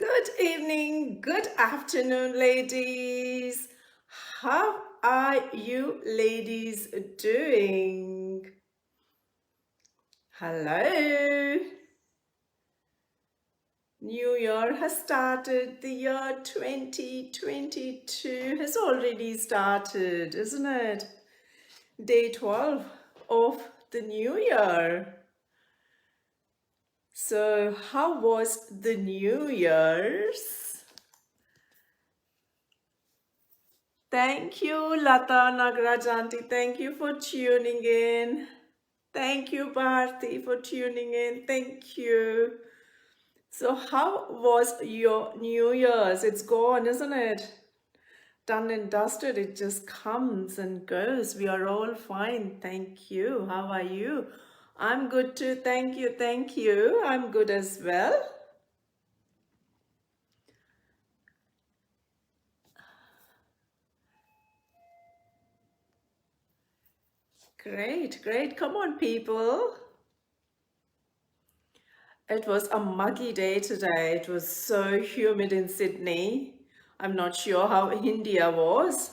Good evening, good afternoon, ladies. How are you ladies doing? Hello. New Year has started. The year 2022 has already started, isn't it? Day 12 of the new year. So, how was the New Year's? Thank you, Lata Nagarajanti. Thank you for tuning in. Thank you, Bharti, for tuning in. Thank you. So, how was your New Year's? It's gone, isn't it? Done and dusted. It just comes and goes. We are all fine. Thank you. How are you? I'm good too. Thank you. Thank you. I'm good as well. Great, great. Come on, people. It was a muggy day today. It was so humid in Sydney. I'm not sure how India was.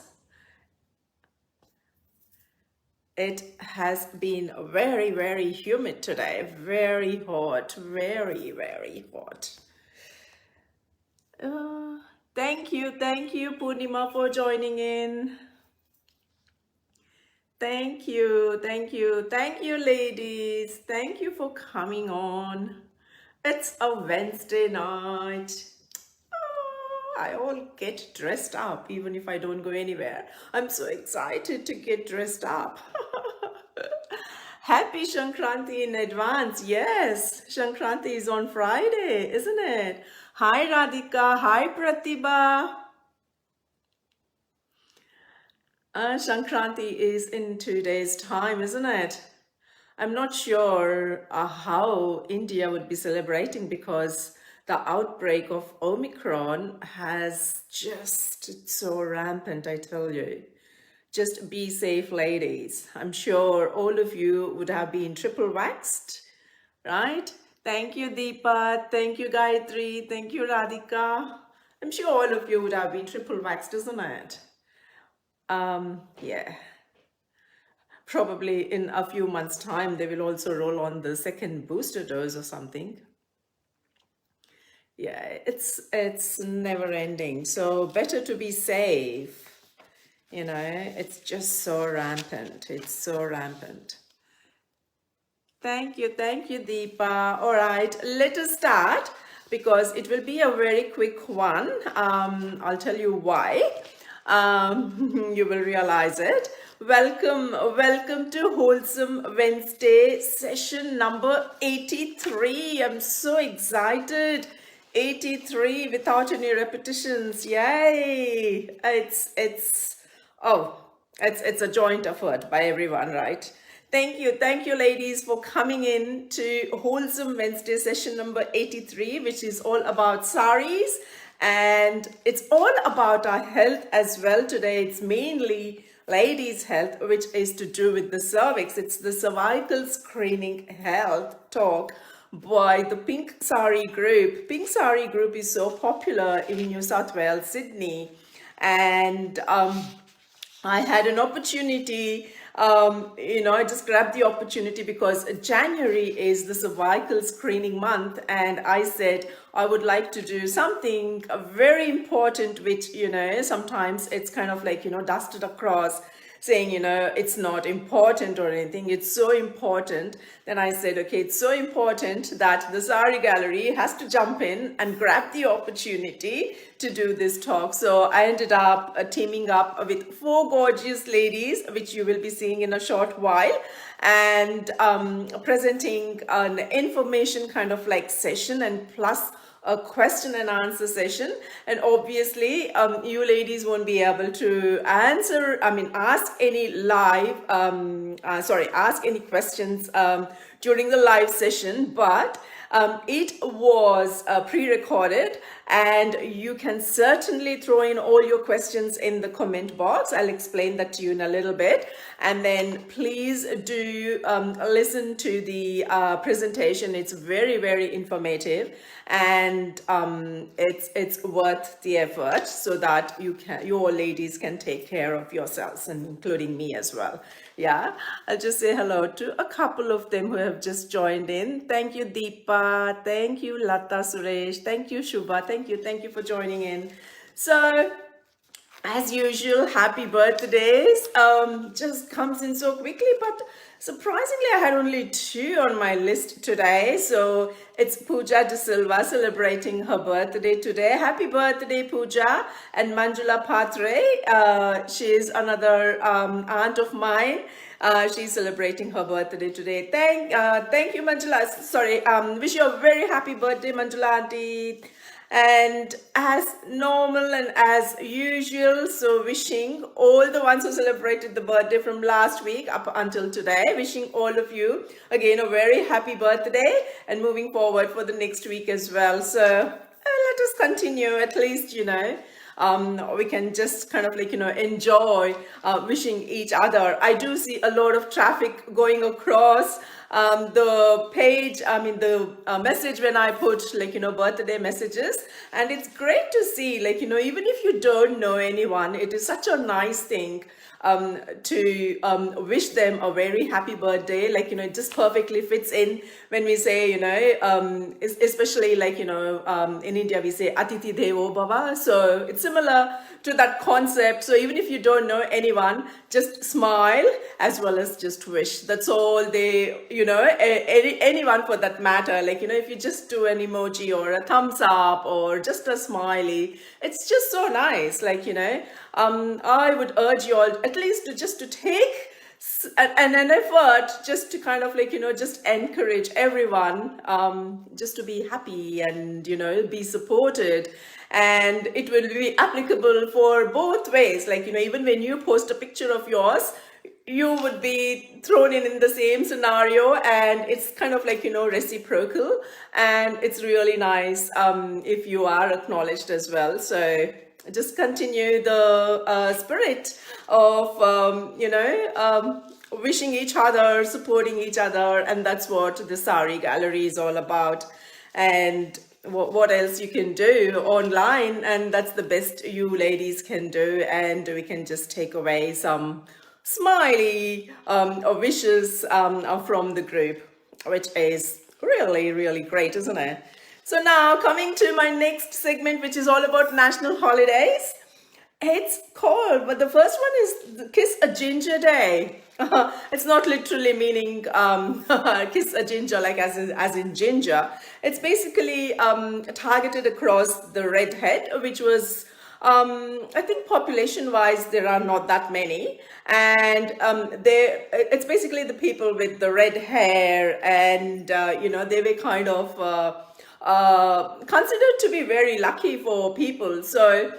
It has been very, very humid today. Very hot. Very, very hot. Thank you, Purnima, for joining in. Thank you, ladies. Thank you for coming on. It's a Wednesday night. I all get dressed up even if I don't go anywhere. I'm so excited to get dressed up. Happy Shankranti in advance. Yes, Shankranti is on Friday, isn't it? Hi Radhika. Hi Pratibha. Shankranti is in 2 days' time, isn't it? I'm not sure how India would be celebrating because the outbreak of Omicron has it's so rampant, I tell you. Just be safe, ladies. I'm sure all of you would have been triple vaxxed, right? Thank you, Deepa. Thank you, Gayatri. Thank you, Radhika. I'm sure all of you would have been triple vaxxed, isn't it? Yeah. Probably in a few months' time, they will also roll on the second booster dose or something. Yeah, it's never ending. So better to be safe. You know, it's just so rampant. It's so rampant. Thank you, Deepa. All right, let us start because it will be a very quick one. I'll tell you why. You will realize it. Welcome to Wholesome Wednesday session number 83. I'm so excited. 83 without any repetitions. Yay! It's a joint effort by everyone, right? Thank you, ladies, for coming in to Wholesome Wednesday session number 83, which is all about saris. And it's all about our health as well today. It's mainly ladies' health, which is to do with the cervix. It's the cervical screening health talk by the Pink Sari group. Pink Sari group is so popular in New South Wales, Sydney. And I had an opportunity, I just grabbed the opportunity because January is the cervical screening month, and I said I would like to do something very important, which, sometimes it's kind of like, dusted across, saying, it's not important or anything. It's so important. Then I said, okay, it's so important that the Sari Gallery has to jump in and grab the opportunity to do this talk. So I ended up teaming up with 4 gorgeous ladies, which you will be seeing in a short while, and presenting an information kind of like session and plus a question and answer session. And obviously you ladies won't be able to ask any ask any questions during the live session, but It was pre-recorded, and you can certainly throw in all your questions in the comment box. I'll explain that to you in a little bit. And then please do listen to the presentation. It's very, very informative, and it's worth the effort, so that your ladies can take care of yourselves, and including me as well. Yeah, I'll just say hello to a couple of them who have just joined in. Thank you, Deepa. Thank you, Lata, Suresh. Thank you, Shubha. Thank you for joining in. So, as usual, happy birthdays. Just comes in so quickly, but surprisingly, I had only 2 on my list today. So it's Pooja De Silva celebrating her birthday today. Happy birthday, Pooja. And Manjula Patre, she is another aunt of mine. She's celebrating her birthday today. Thank you, Manjula. Sorry, wish you a very happy birthday, Manjula auntie. And as normal and as usual, so wishing all the ones who celebrated the birthday from last week up until today, wishing all of you again a very happy birthday, and moving forward for the next week as well. So let us continue, at least, we can just kind of enjoy wishing each other. I do see a lot of traffic going across the page, the message when I put birthday messages, and it's great to see even if you don't know anyone, it is such a nice thing to wish them a very happy birthday. It just perfectly fits in when we say, especially in India we say Atiti Devo Bhava, so it's similar to that concept. So even if you don't know anyone, just smile as well as just wish. That's all they, anyone for that matter, if you just do an emoji or a thumbs up or just a smiley, it's just so nice. I would urge you all at least to take an effort just to kind of just encourage everyone just to be happy and be supported. And it will be applicable for both ways. Even when you post a picture of yours, you would be thrown in the same scenario, and it's kind of reciprocal, and it's really nice if you are acknowledged as well. So just continue the spirit of wishing each other, supporting each other, and that's what the Sari Gallery is all about. And what else you can do online, and that's the best you ladies can do. And we can just take away some smiley wishes from the group, which is really, really great, isn't it? So now coming to my next segment, which is all about national holidays. It's called, but the first one is Kiss a Ginger Day. It's not literally meaning kiss a ginger as in ginger. It's basically targeted across the redhead, which was I think population-wise there are not that many, and it's basically the people with the red hair, and they were kind of considered to be very lucky for people. So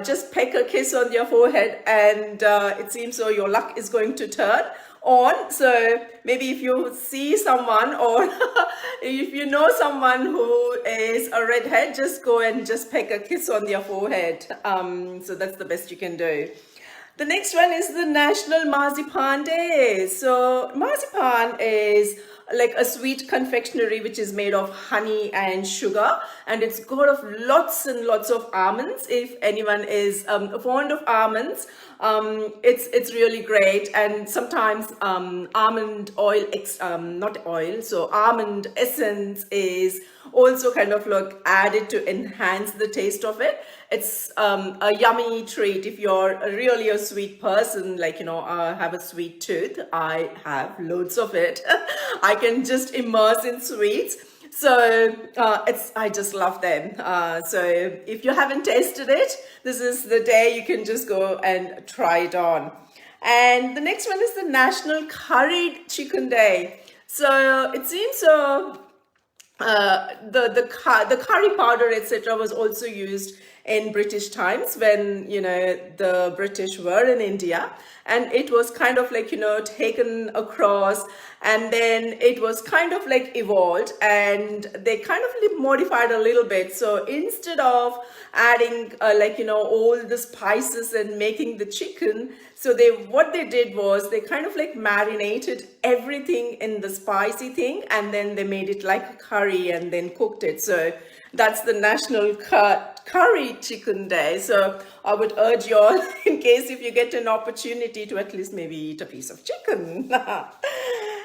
just peck a kiss on your forehead, and it seems so your luck is going to turn on. So maybe if you see someone, or if you know someone who is a redhead, just go and just peck a kiss on their forehead. So that's the best you can do. The next one is the National Marzipan Day. So marzipan is like a sweet confectionery which is made of honey and sugar, and it's got of lots and lots of almonds. If anyone is fond of almonds, it's really great. And sometimes almond oil, not oil, so almond essence is also kind of added to enhance the taste of it. It's a yummy treat if you're really a sweet person, have a sweet tooth. I have loads of it. I can just immerse in sweets. So I just love them. So if you haven't tasted it, this is the day you can just go and try it on. And the next one is the National Curried Chicken Day. So it seems so the curry powder, etc., was also used in British times when, you know, the British were in India, and it was kind of like, you know, taken across, and then it was kind of like evolved, and they kind of modified a little bit. So instead of adding like, you know, all the spices and making the chicken, so what they did was they kind of like marinated everything in the spicy thing, and then they made it like a curry and then cooked it. So that's the national curry chicken day. So I would urge you all, in case if you get an opportunity, to at least maybe eat a piece of chicken.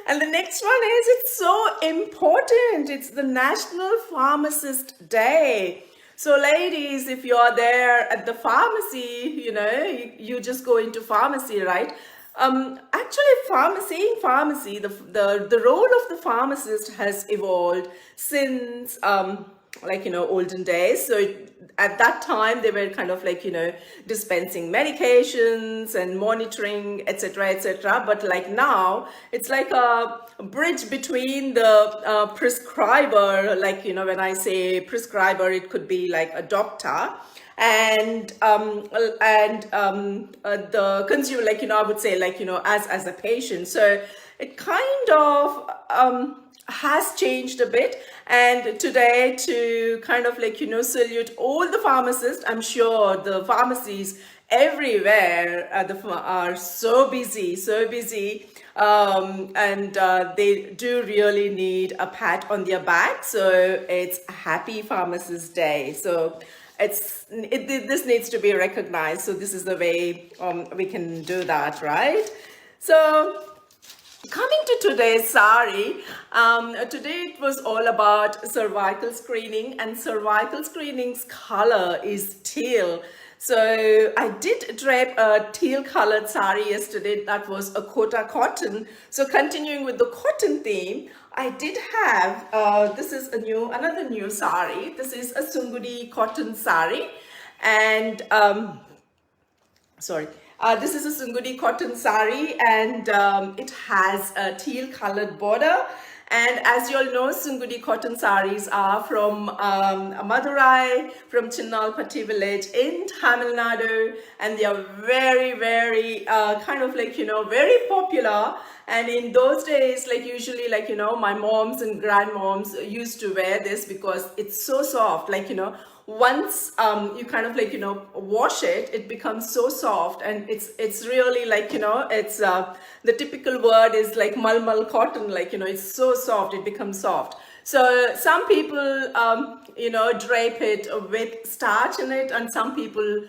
And the next one is, it's so important, it's the National Pharmacist Day. So ladies, if you're there at the pharmacy, you know, you just go into pharmacy, right? Actually, pharmacy, the role of the pharmacist has evolved since like, you know, olden days. So at that time they were kind of like, you know, dispensing medications and monitoring, etc., etc. But like now it's like a bridge between the prescriber, like, you know, when I say prescriber, it could be like a doctor, and the consumer, like, you know, I would say, like, you know, as a patient. So it kind of has changed a bit. And today, to kind of like, you know, salute all the pharmacists, I'm sure the pharmacies everywhere are so busy, and they do really need a pat on their back. So it's Happy Pharmacist Day. So this needs to be recognized. So this is the way we can do that, right? So coming to today's sari, today it was all about cervical screening, and cervical screening's color is teal. So I did drape a teal colored sari yesterday. That was a Kota cotton. So continuing with the cotton theme, I did have, this is another new sari. This is a Sungudi cotton sari, and this is a Sungudi cotton sari, and it has a teal colored border. And as you all know, Sungudi cotton saris are from Madurai, from Chinnalpatti village in Tamil Nadu, and they are very kind of like, you know, very popular. And in those days, like, usually, like, you know, my moms and grandmoms used to wear this because it's so soft, like, you know, once you kind of like, you know, wash it, it becomes so soft, and it's really like, you know, it's the typical word is like malmal cotton, like, you know, it's so soft, it becomes soft. So some people you know, drape it with starch in it, and some people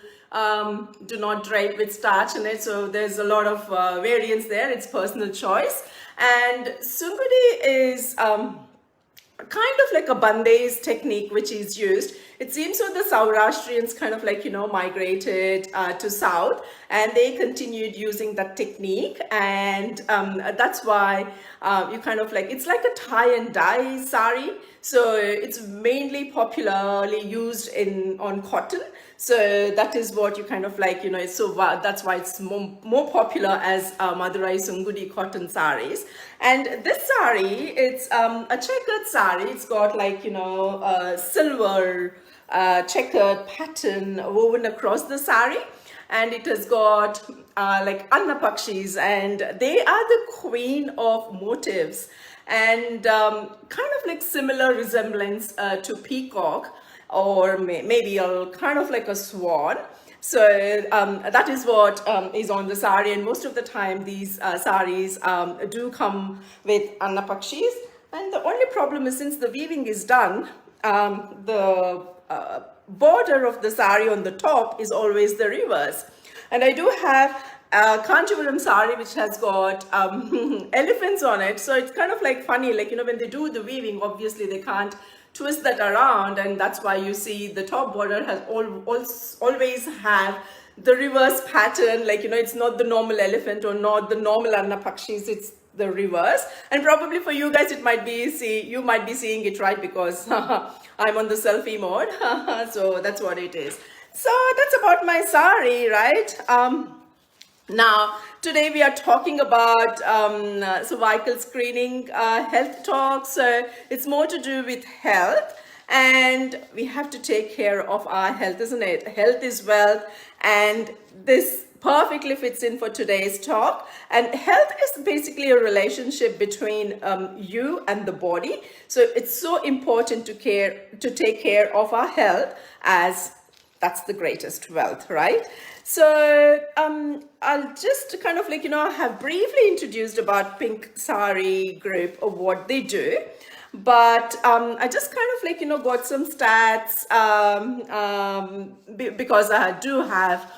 do not drape with starch in it. So there's a lot of variance there. It's personal choice. And Sungudi is kind of like a bandage technique which is used. It seems so the Saurashtrians kind of like, you know, migrated to south, and they continued using that technique, and that's why you kind of like, it's like a tie and dye sari. So it's mainly popularly used on cotton. So that is what you kind of like, you know, so that's why it's more popular as Madurai Sungudi cotton saris. And this sari, it's a checkered sari. It's got like, you know, silver checkered pattern woven across the sari, and it has got like Annapakshis, and they are the queen of motifs, and kind of like similar resemblance to peacock, or maybe a kind of like a swan. So that is what is on the sari, and most of the time these saris do come with Annapakshis. And the only problem is, since the weaving is done, the border of the sari on the top is always the reverse. And I do have a Kanchipuram sari which has got elephants on it. So it's kind of like funny, like, you know, when they do the weaving, obviously they can't twist that around, and that's why you see the top border has always have the reverse pattern, like, you know, it's not the normal elephant or not the normal Annapakshis, it's the reverse. And probably for you guys, it might be, you might be seeing it, right, because I'm on the selfie mode. So that's what it is. So that's about my sari, right? Now, today we are talking about cervical screening health talk. So it's more to do with health. And we have to take care of our health, isn't it? Health is wealth, and this perfectly fits in for today's talk. And health is basically a relationship between you and the body. So it's so important to take care of our health, as that's the greatest wealth, right? So I'll just kind of have briefly introduced about Pink Sari group or what they do. But I just kind of got some stats because I do have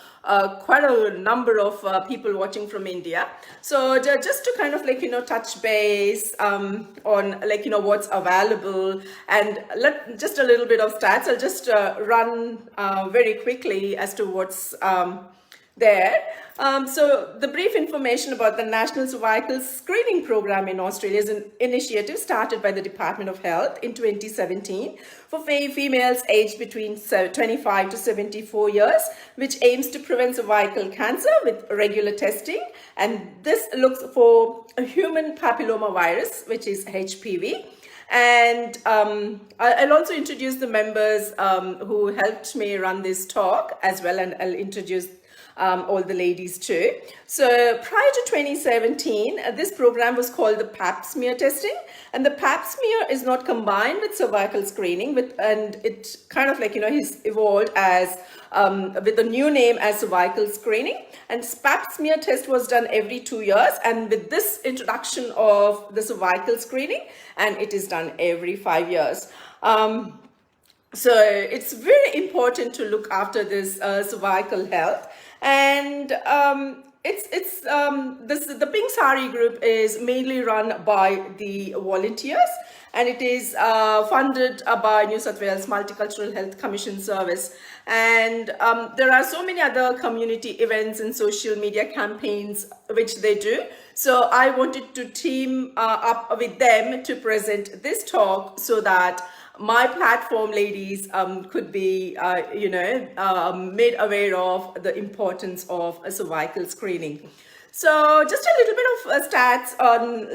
quite a number of people watching from India. So just to kind of touch base on what's available, and just a little bit of stats. I'll just run very quickly as to what's there. So the brief information about the National Cervical Screening Program in Australia is an initiative started by the Department of Health in 2017 for females aged between 25 to 74 years, which aims to prevent cervical cancer with regular testing. And this looks for a human papilloma virus, which is HPV. And I'll also introduce the members who helped me run this talk as well, and I'll introduce all the ladies too. So prior to 2017, this program was called the Pap smear testing, and the Pap smear is not combined with cervical screening, and it kind of has evolved as with the new name as cervical screening. And Pap smear test was done every 2 years, and with this introduction of the cervical screening, and it is done every 5 years. So it's very important to look after this cervical health. And the Pink Sari group is mainly run by the volunteers, and it is funded by New South Wales Multicultural Health Commission Service. And there are so many other community events and social media campaigns which they do. So I wanted to team up with them to present this talk so that my platform ladies could be, made aware of the importance of a cervical screening. So just a little bit of stats on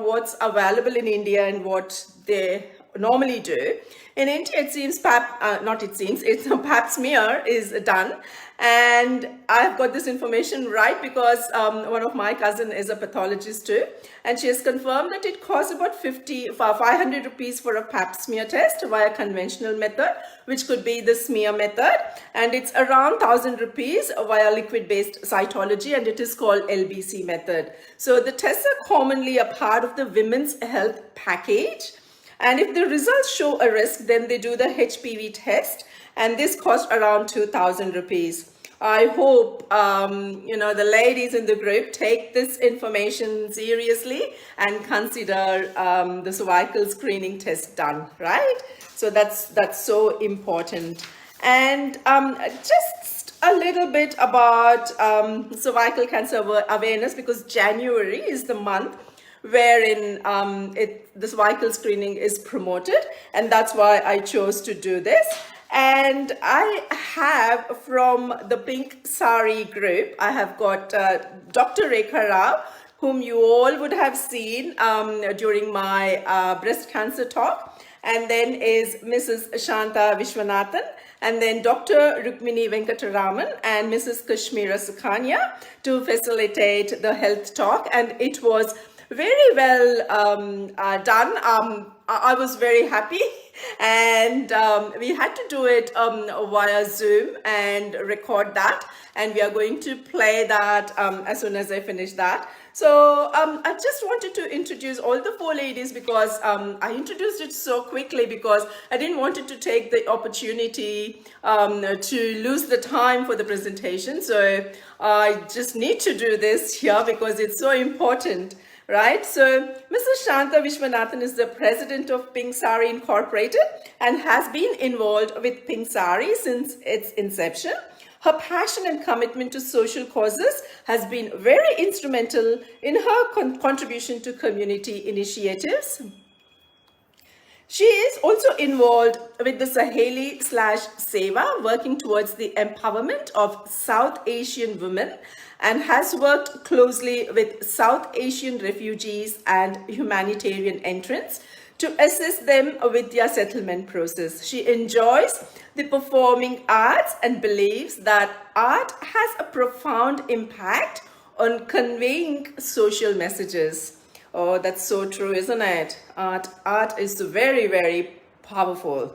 what's available in India and what they normally do. In India, it seems it's a Pap smear is done. And I've got this information right because one of my cousin is a pathologist too, and she has confirmed that it costs about 500 rupees for a Pap smear test via conventional method, which could be the smear method, and it's around 1,000 rupees via liquid-based cytology, and it is called LBC method. So the tests are commonly a part of the women's health package, and if the results show a risk, then they do the HPV test, and this costs around 2,000 rupees. I hope, the ladies in the group take this information seriously and consider the cervical screening test done, right? So that's so important. And just a little bit about cervical cancer awareness, because January is the month wherein the cervical screening is promoted, and that's why I chose to do this. And I have from the Pink Sari group, I have got Dr. Rekha Rao, whom you all would have seen during my breast cancer talk, and then is Mrs. Shanta Vishwanathan, and then Dr. Rukmini Venkataraman and Mrs. Kashmira Sukhania to facilitate the health talk, and it was very well done. I was very happy, and we had to do it via Zoom and record that, and we are going to play that as soon as I finish that. So I just wanted to introduce all the four ladies because I introduced it so quickly because I didn't want it to take the opportunity to lose the time for the presentation. So I just need to do this here because it's so important. Right, so Mrs. Shanta Vishwanathan is the president of Pink Sari Incorporated and has been involved with Pink Sari since its inception. Her passion and commitment to social causes has been very instrumental in her contribution to community initiatives. She is also involved with the Saheli/Seva, working towards the empowerment of South Asian women, and has worked closely with South Asian refugees and humanitarian entrants to assist them with their settlement process. She enjoys the performing arts and believes that art has a profound impact on conveying social messages. Oh, that's so true, isn't it? Art is very, very powerful.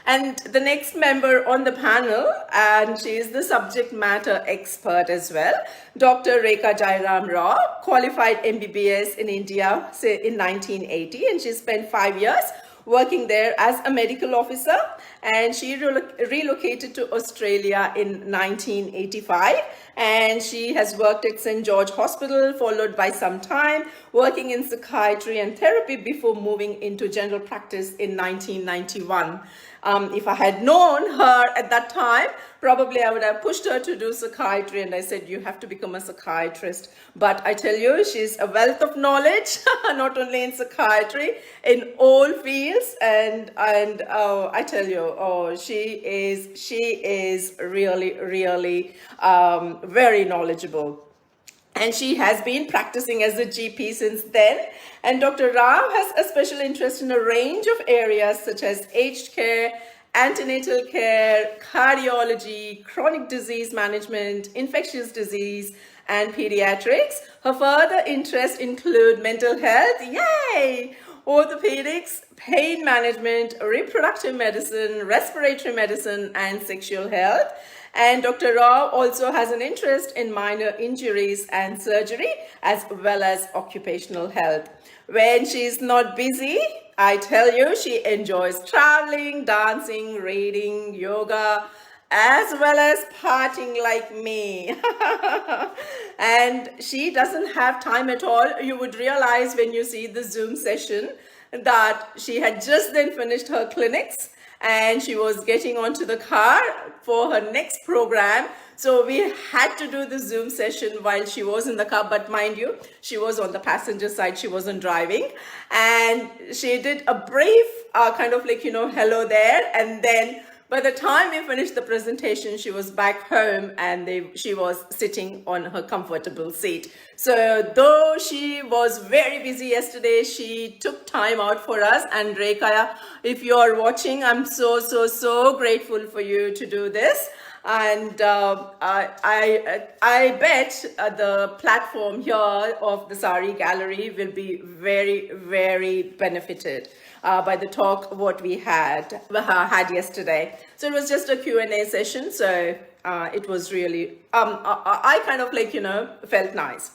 And the next member on the panel, and she is the subject matter expert as well, Dr. Rekha Jairam Rao, qualified MBBS in India in 1980, and she spent 5 years working there as a medical officer, and she relocated to Australia in 1985, and she has worked at St. George Hospital, followed by some time working in psychiatry and therapy before moving into general practice in 1991. If I had known her at that time, probably I would have pushed her to do psychiatry, and I said, you have to become a psychiatrist. But I tell you, she's a wealth of knowledge, not only in psychiatry, in all fields, and I tell you, she is really very knowledgeable. And she has been practicing as a GP since then. And Dr. Rao has a special interest in a range of areas such as aged care, antenatal care, cardiology, chronic disease management, infectious disease, and pediatrics. Her further interests include mental health, yay! Orthopedics, pain management, reproductive medicine, respiratory medicine, and sexual health. And Dr. Rao also has an interest in minor injuries and surgery, as well as occupational health. When she's not busy, I tell you, she enjoys traveling, dancing, reading, yoga, as well as partying like me. And she doesn't have time at all. You would realize when you see the Zoom session that she had just then finished her clinics, and she was getting onto the car for her next program. So we had to do the Zoom session while she was in the car, but mind you, she was on the passenger side, she wasn't driving. And she did a brief kind of like, hello there. And then by the time we finished the presentation, she was back home, and she was sitting on her comfortable seat. So though she was very busy yesterday, she took time out for us. And Rekha, if you are watching, I'm so grateful for you to do this. And I bet the platform here of the Sari Gallery will be very benefited by the talk what we had yesterday. So it was just a Q&A session, so it was really I kind of like felt nice.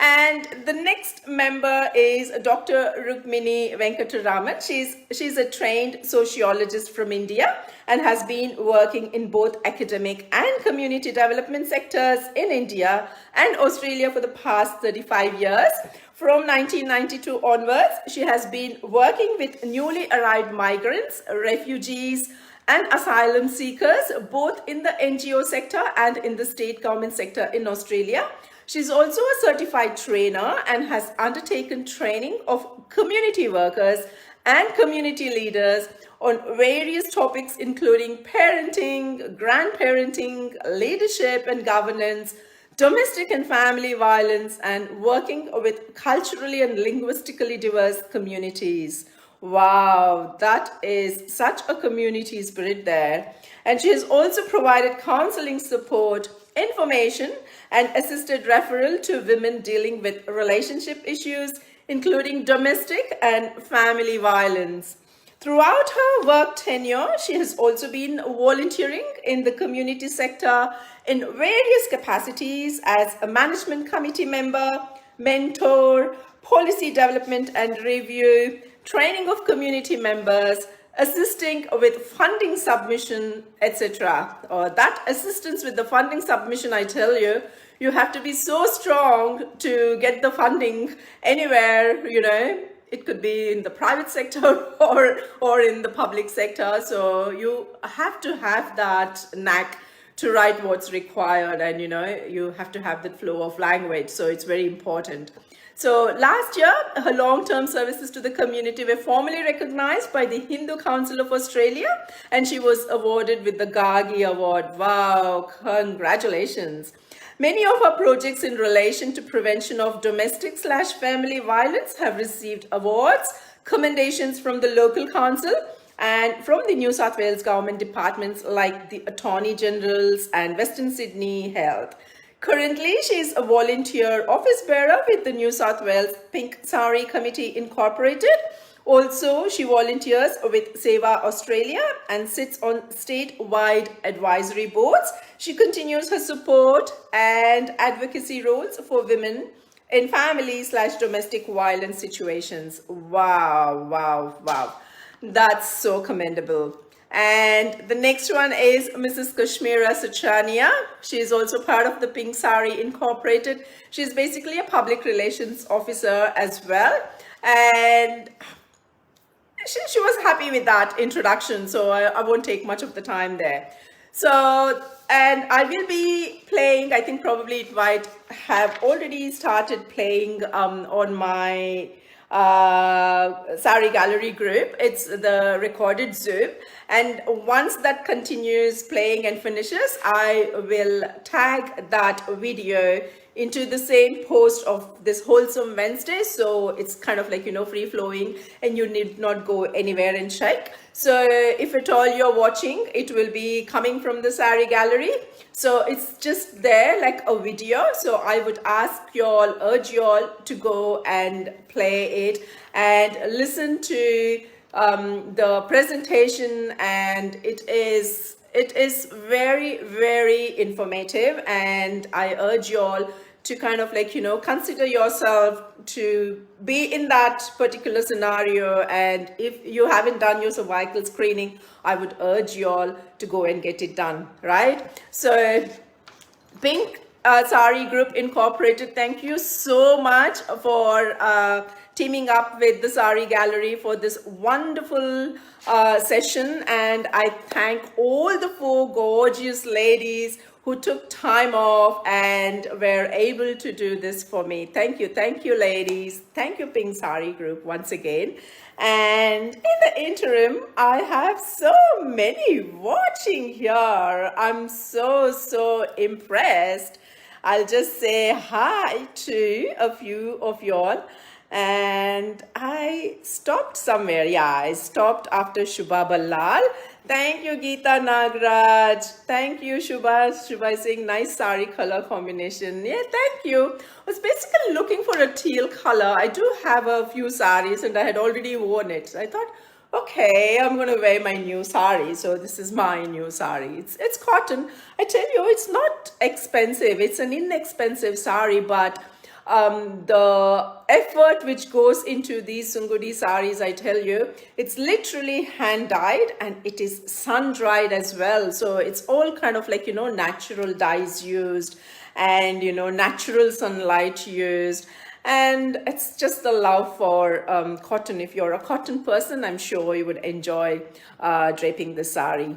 And the next member is Dr. Rukmini Venkataraman. She's a trained sociologist from India and has been working in both academic and community development sectors in India and Australia for the past 35 years. From 1992 onwards, she has been working with newly arrived migrants, refugees, and asylum seekers, both in the NGO sector and in the state government sector in Australia. She's also a certified trainer and has undertaken training of community workers and community leaders on various topics, including parenting, grandparenting, leadership and governance, domestic and family violence, and working with culturally and linguistically diverse communities. Wow, that is such a community spirit there. And she has also provided counseling support, information, and assisted referral to women dealing with relationship issues, including domestic and family violence. Throughout her work tenure, she has also been volunteering in the community sector in various capacities as a management committee member, mentor, policy development and review, training of community members, assisting with funding submission, etc. That assistance with the funding submission, I tell you, you have to be so strong to get the funding anywhere, it could be in the private sector or in the public sector. So you have to have that knack to write what's required, and you have to have that flow of language. So it's very important. So last year, her long-term services to the community were formally recognized by the Hindu Council of Australia, and she was awarded with the Gagi Award. Wow, congratulations. Many of her projects in relation to prevention of domestic/family violence have received awards, commendations from the local council and from the New South Wales government departments like the Attorney General's and Western Sydney Health. Currently, she is a volunteer office bearer with the New South Wales Pink Sari Committee Incorporated. Also, she volunteers with Seva Australia and sits on statewide advisory boards. She continues her support and advocacy roles for women in family/domestic violence situations. Wow, wow, wow. That's so commendable. And the next one is Mrs. Kashmira Sachania. She is also part of the Pink Sari Incorporated. She's basically a public relations officer as well. And she was happy with that introduction, so I won't take much of the time there. So, and I will be playing, I think probably it might have already started playing on my Sari Gallery group. It's the recorded Zoom, and once that continues playing and finishes, I will tag that video into the same post of this Wholesome Wednesday, so it's kind of like, you know, free flowing and you need not go anywhere and check. So if at all you're watching, it will be coming from the Sari Gallery, so it's just there like a video. So I would urge you all to go and play it and listen to the presentation, and it is very, very informative, and I urge you all to kind of like, you know, consider yourself to be in that particular scenario. And if you haven't done your cervical screening, I would urge you all to go and get it done, right? So Pink Sari Group Incorporated, thank you so much for teaming up with the Sari Gallery for this wonderful session, and I thank all the 4 gorgeous ladies who took time off and were able to do this for me. Thank you ladies. Thank you Pink Sari Group once again. And in the interim, I have so many watching here. I'm so impressed. I'll just say hi to a few of y'all. And I stopped somewhere. Yeah, I stopped after Shubha Ballal. Thank you, Geeta Nagraj. Thank you, Shubha. Shubha is saying nice sari color combination. Yeah, thank you. I was basically looking for a teal color. I do have a few saris and I had already worn it. So I thought, okay, I'm going to wear my new sari. So this is my new sari. It's cotton. I tell you, it's not expensive. It's an inexpensive sari, but the effort which goes into these Sungudi saris, I tell you, it's literally hand dyed and it is sun dried as well. So it's all kind of like, you know, natural dyes used and, you know, natural sunlight used. And it's just the love for cotton. If you're a cotton person, I'm sure you would enjoy draping the sari.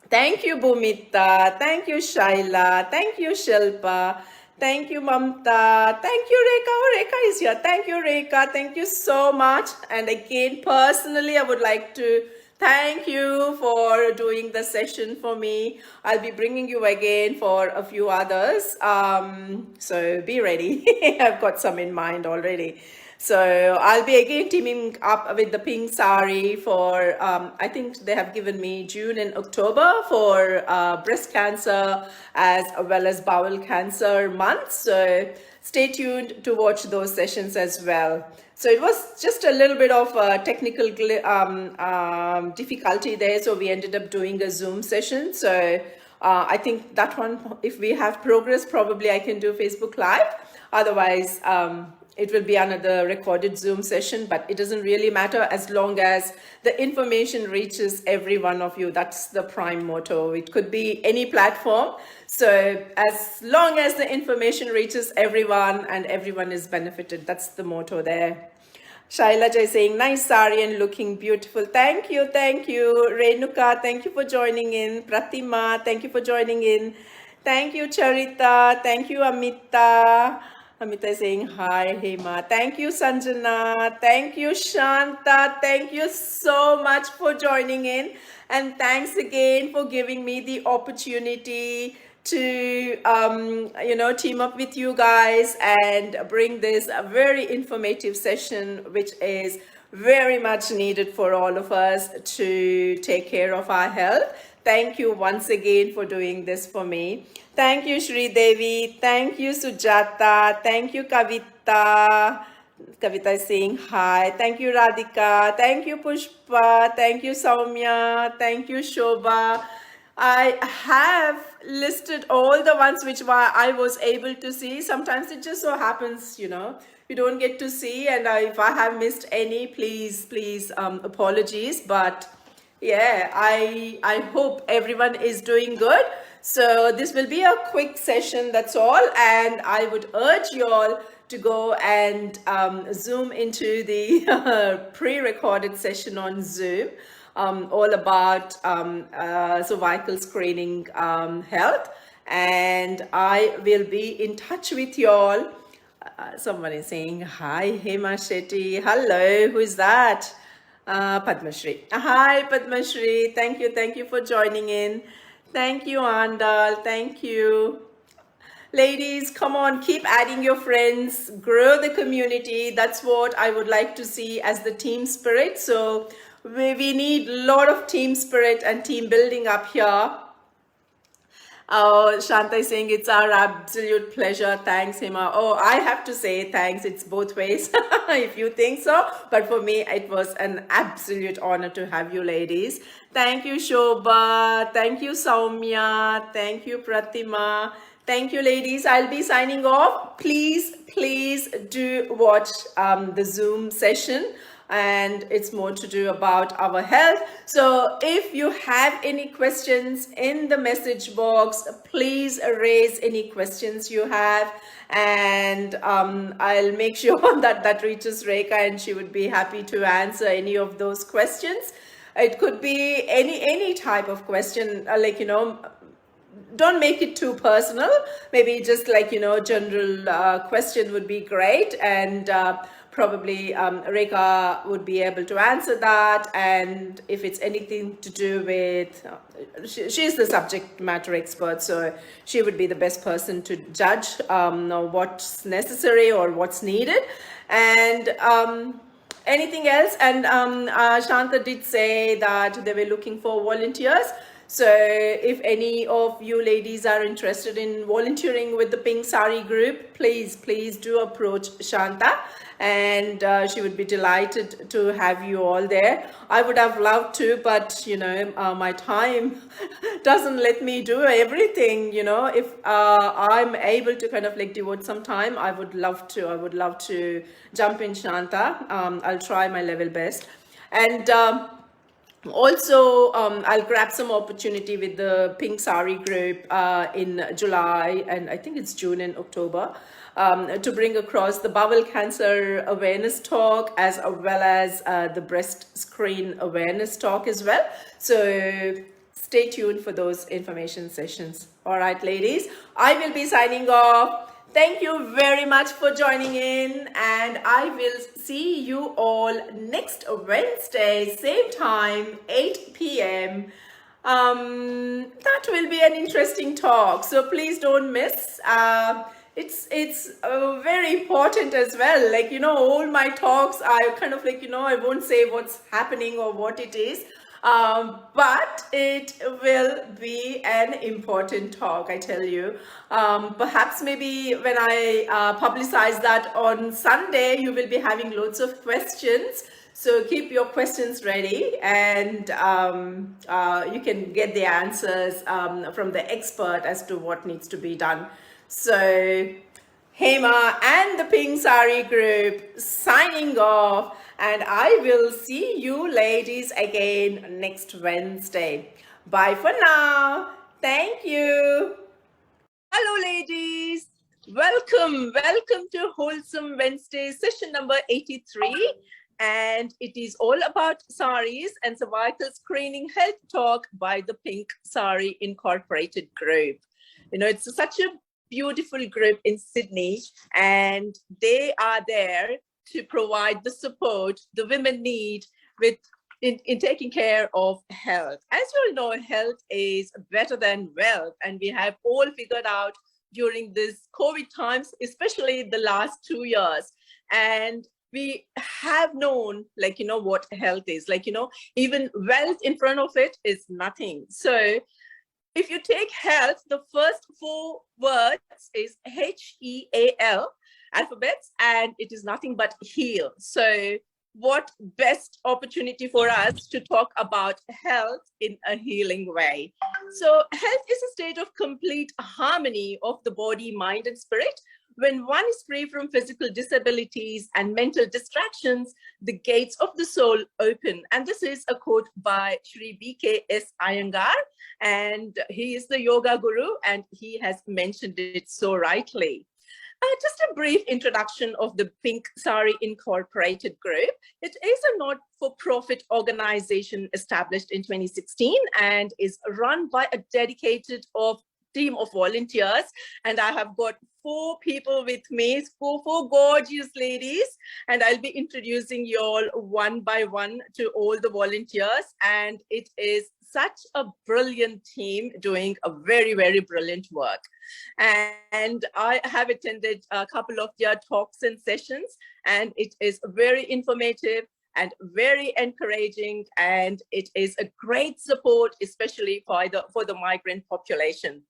Thank you, Bhumita. Thank you, Shaila. Thank you, Shilpa. Thank you, Mamta. Thank you, Rekha. Oh, Rekha is here. Thank you, Rekha. Thank you so much. And again, personally, I would like to thank you for doing the session for me. I'll be bringing you again for a few others. So be ready. I've got some in mind already. So I'll be again teaming up with the Pink Sari for, I think they have given me June and October for breast cancer as well as bowel cancer month. So stay tuned to watch those sessions as well. So it was just a little bit of a technical difficulty there. So we ended up doing a Zoom session. So I think that one, if we have progress, probably I can do Facebook Live. Otherwise, it will be another recorded Zoom session, but it doesn't really matter as long as the information reaches every one of you. That's the prime motto. It could be any platform. So as long as the information reaches everyone and everyone is benefited, that's the motto there. Shaila Jai saying, nice sari and looking beautiful. Thank you, thank you. Renuka, thank you for joining in. Pratima, thank you for joining in. Thank you, Charita. Thank you, Amita. Amita is saying hi, Hema. Thank you, Sanjana. Thank you, Shanta. Thank you so much for joining in. And thanks again for giving me the opportunity to, team up with you guys and bring this very informative session, which is very much needed for all of us to take care of our health. Thank you once again for doing this for me. Thank you, Shri Devi. Thank you, Sujata. Thank you, Kavita. Kavita is saying hi. Thank you, Radhika. Thank you, Pushpa. Thank you, Soumya. Thank you, Shobha. I have listed all the ones which I was able to see. Sometimes it just so happens, you know, you don't get to see. And if I have missed any, please, apologies. But yeah, I hope everyone is doing good. So this will be a quick session, that's all. And I would urge you all to go and zoom into the pre-recorded session on Zoom, all about cervical screening health. And I will be in touch with you all. Someone is saying, hi, Hema Shetty. Hello, who is that? Padmashri. Hi, Padmashri. Thank you for joining in. Thank you, Andal. Thank you. Ladies, come on, keep adding your friends, grow the community. That's what I would like to see as the team spirit. So we need a lot of team spirit and team building up here. Oh, Shanta is saying it's our absolute pleasure. Thanks, Hema. Oh, I have to say thanks. It's both ways, if you think so. But for me, it was an absolute honor to have you ladies. Thank you, Shobha. Thank you, Soumya. Thank you, Pratima. Thank you, ladies. I'll be signing off. Please do watch the Zoom session. And it's more to do about our health. So if you have any questions in the message box, please raise any questions you have, and I'll make sure that reaches Rekha, and she would be happy to answer any of those questions. It could be any type of question, like, you know, don't make it too personal. Maybe just like, you know, general question would be great. And probably Rekha would be able to answer that. And if it's anything to do with, she's the subject matter expert, so she would be the best person to judge what's necessary or what's needed. And anything else? And Shanta did say that they were looking for volunteers. So if any of you ladies are interested in volunteering with the Pink Sari group, please do approach Shanta, and she would be delighted to have you all there. I would have loved to, but you know, my time doesn't let me do everything. You know, if I'm able to kind of like devote some time, I would love to jump in, Shanta. I'll try my level best. And also, I'll grab some opportunity with the Pink Sari group in July, and I think it's June and October, to bring across the bowel cancer awareness talk, as well as the breast screen awareness talk as well. So stay tuned for those information sessions. All right, ladies, I will be signing off. Thank you very much for joining in, and I will see you all next Wednesday, same time, 8 p.m. That will be an interesting talk, so please don't miss. It's very important as well. Like, you know, all my talks, I kind of like, you know, I won't say what's happening or what it is. But it will be an important talk, I tell you. Perhaps maybe when I publicize that on Sunday, you will be having loads of questions. So keep your questions ready, and you can get the answers from the expert as to what needs to be done. So Hema and the Pink Sari group signing off. And I will see you ladies again next Wednesday. Bye for now. Thank you. Hello, ladies. Welcome to Wholesome Wednesday, session number 83. And it is all about Sarees and Cervical Screening Health Talk by the Pink Sari Incorporated group. You know, it's such a beautiful group in Sydney, and they are there to provide the support the women need in taking care of health. As you all know, health is better than wealth, and we have all figured out during this COVID times, especially the last 2 years. And we have known, like, what health is. Like, even wealth in front of it is nothing. So if you take health, the first 4 words is HEAL alphabets, and it is nothing but heal. So what best opportunity for us to talk about health in a healing way. So health is a state of complete harmony of the body, mind, and spirit. When one is free from physical disabilities and mental distractions, the gates of the soul open. And this is a quote by Shri B.K.S. Iyengar, and he is the yoga guru, and he has mentioned it so rightly. Just a brief introduction of the Pink Sari Incorporated Group. It is a not-for-profit organization established in 2016 and is run by a dedicated team of volunteers. And I have got 4 people with me, four gorgeous ladies, and I'll be introducing you all one by one to all the volunteers. And it is such a brilliant team doing a very, very brilliant work. And I have attended a couple of their talks and sessions, and it is very informative and very encouraging, and it is a great support, especially for the migrant population.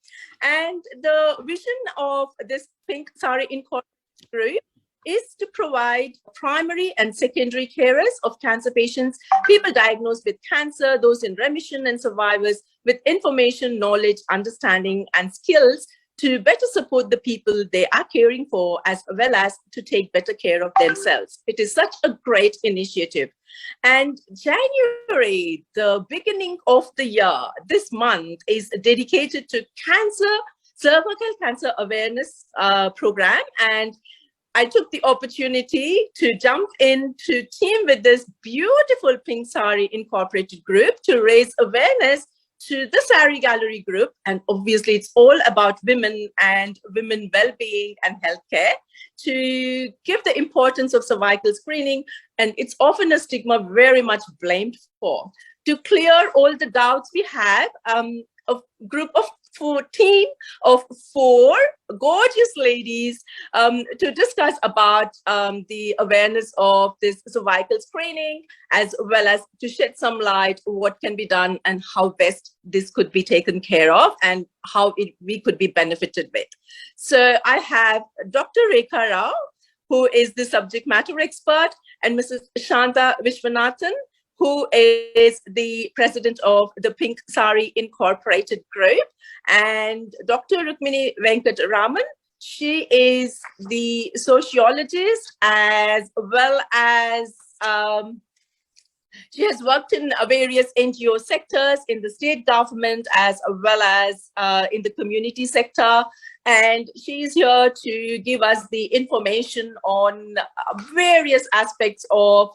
And the vision of this Pink Sari Incorporated Group is to provide primary and secondary carers of cancer patients, people diagnosed with cancer, those in remission, and survivors with information, knowledge, understanding, and skills to better support the people they are caring for, as well as to take better care of themselves. It is such a great initiative. And January, the beginning of the year, this month is dedicated to cervical cancer awareness program. And I took the opportunity to jump in to team with this beautiful Pink Sari Incorporated Group to raise awareness to the Sari Gallery group. And obviously it's all about women and women well-being and healthcare, to give the importance of cervical screening. And it's often a stigma very much blamed for. To clear all the doubts we have, a group of 14 of 4 gorgeous ladies to discuss about the awareness of this cervical screening, as well as to shed some light on what can be done and how best this could be taken care of and how we could be benefited with. So I have Dr. Rekha Rao, who is the subject matter expert, and Mrs. Shanta Vishwanathan, who is the president of the Pink Sari Incorporated Group, and Dr. Rukmini Venkataraman. She is the sociologist, as well as she has worked in various NGO sectors in the state government, as well as in the community sector. And she is here to give us the information on various aspects of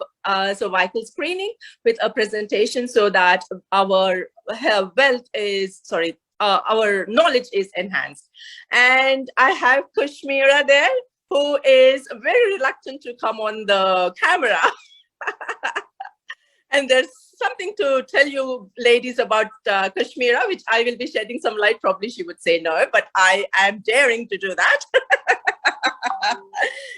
cervical screening with a presentation, so that our our knowledge is enhanced. And I have Kashmira there, who is very reluctant to come on the camera. And there's something to tell you ladies about Kashmira, which I will be shedding some light. Probably she would say no, but I am daring to do that.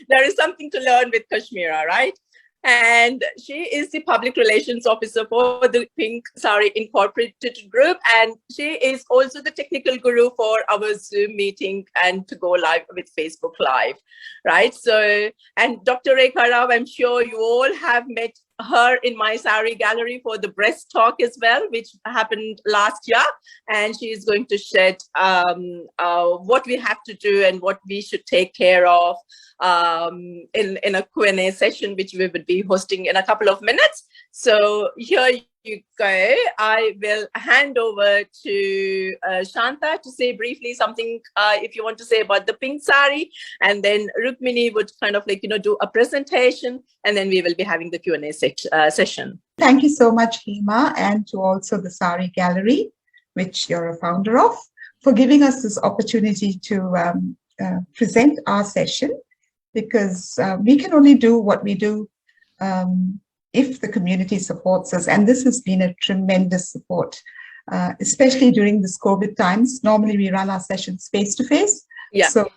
There is something to learn with Kashmira, right? And she is the public relations officer for the Pink Sari Incorporated Group. And she is also the technical guru for our Zoom meeting and to go live with Facebook Live, right? So, and Dr. Rekha Rao, I'm sure you all have met her in my Sari gallery for the breast talk as well, which happened last year. And she is going to shed what we have to do and what we should take care of in a Q&A session, which we would be hosting in a couple of minutes. So here you go. I will hand over to Shanta to say briefly something, if you want to say about the Pink Sari, and then Rukmini would kind of do a presentation, and then we will be having the Q&A session. Thank you so much, Hema, and to also the Sari Gallery, which you're a founder of, for giving us this opportunity to present our session, because we can only do what we do if the community supports us. And this has been a tremendous support, especially during this COVID times. Normally we run our sessions face-to-face. Yeah. So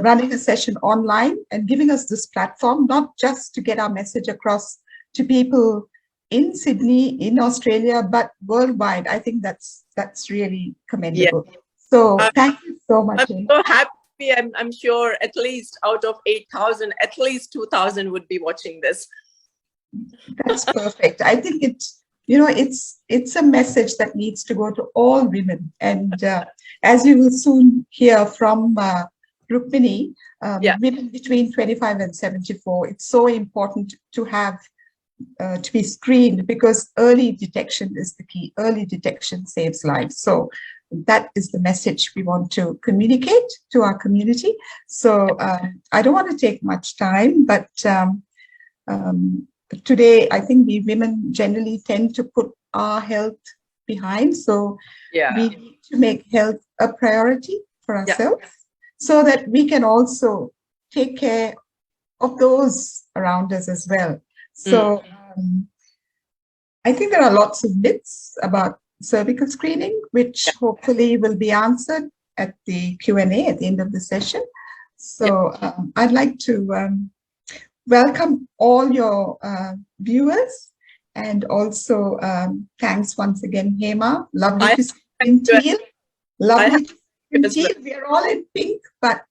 running a session online and giving us this platform, not just to get our message across to people in Sydney, in Australia, but worldwide. I think that's really commendable. So thank you so much. I'm so happy. I'm sure at least out of 8,000, at least 2,000 would be watching this. That's perfect. I think it's a message that needs to go to all women. And as you will soon hear from Rukmini, women between 25 and 74, it's so important to have to be screened, because early detection is the key. Early detection saves lives. So that is the message we want to communicate to our community. So I don't want to take much time, but today I think we women generally tend to put our health behind. So we need to make health a priority for ourselves, so that we can also take care of those around us as well. So I think there are lots of myths about cervical screening, which hopefully will be answered at the Q&A at the end of the session. So I'd like to welcome all your viewers, and also thanks once again, Hema. Lovely to see you in teal. Lovely to see you in teal. We are all in pink, but